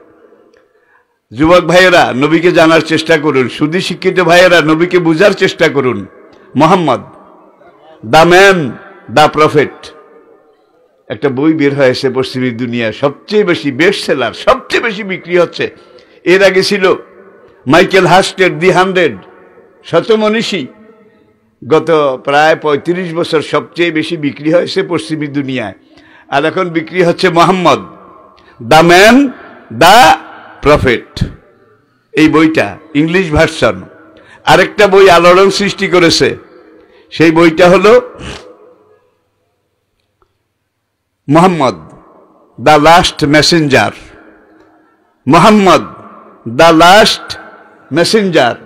যুবক ভাইয়েরা নবীকে জানার চেষ্টা করুন, সুধী শিক্ষিত ভাইয়েরা নবীকে বুঝার চেষ্টা করুন। Mohammad the man, the prophet, একটা বই বের হয়েছে পশ্চিমী দুনিয়া, সবচেয়ে বেশি বেস্ট সেলার, সবচেয়ে বেশি বিক্রি হচ্ছে। এর আগে ছিল মাইকেল হাস্টের দি 100, শতমনীষী। গত প্রায় 35 বছর সবচেয়ে বেশি বিক্রি হয়েছে পশ্চিমী দুনিয়ায়। আর এখন বিক্রি হচ্ছে Mohammad the man, the prophet. এই বইটা ইংলিশ ভার্সন। আরেকটা বই আলোড়ন সৃষ্টি করেছে, সেই বইটা হলো Mohammad the last Messenger. Mohammad the last Messenger,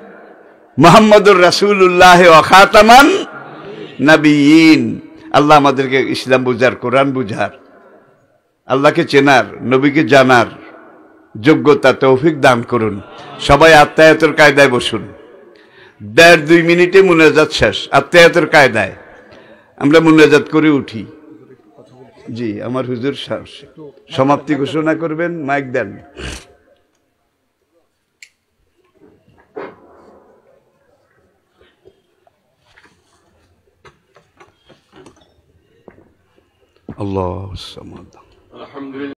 মোহাম্মদুর রাসূলুল্লাহ ওয়া খাতামান নবিয়্যিন। আল্লাহ আমাদেরকে ইসলাম বুঝার, কোরআন বুঝার, আল্লাহকে চেনার, নবীকে জানার যোগ্যতা তৌফিক দান করুন। সবাই আত্মায়াতের কায়দায় বসুন। 1.5-2 মিনিটে মুনাজাত শেষ। আত্মায়াতের কায়দায় আমরা মুনাজাত করে উঠি। জি, আমার হুজুর সমাপ্তি ঘোষণা করবেন, মাইক দেন। আল্লাহু সামাদ। আলহামদুলিল্লাহ।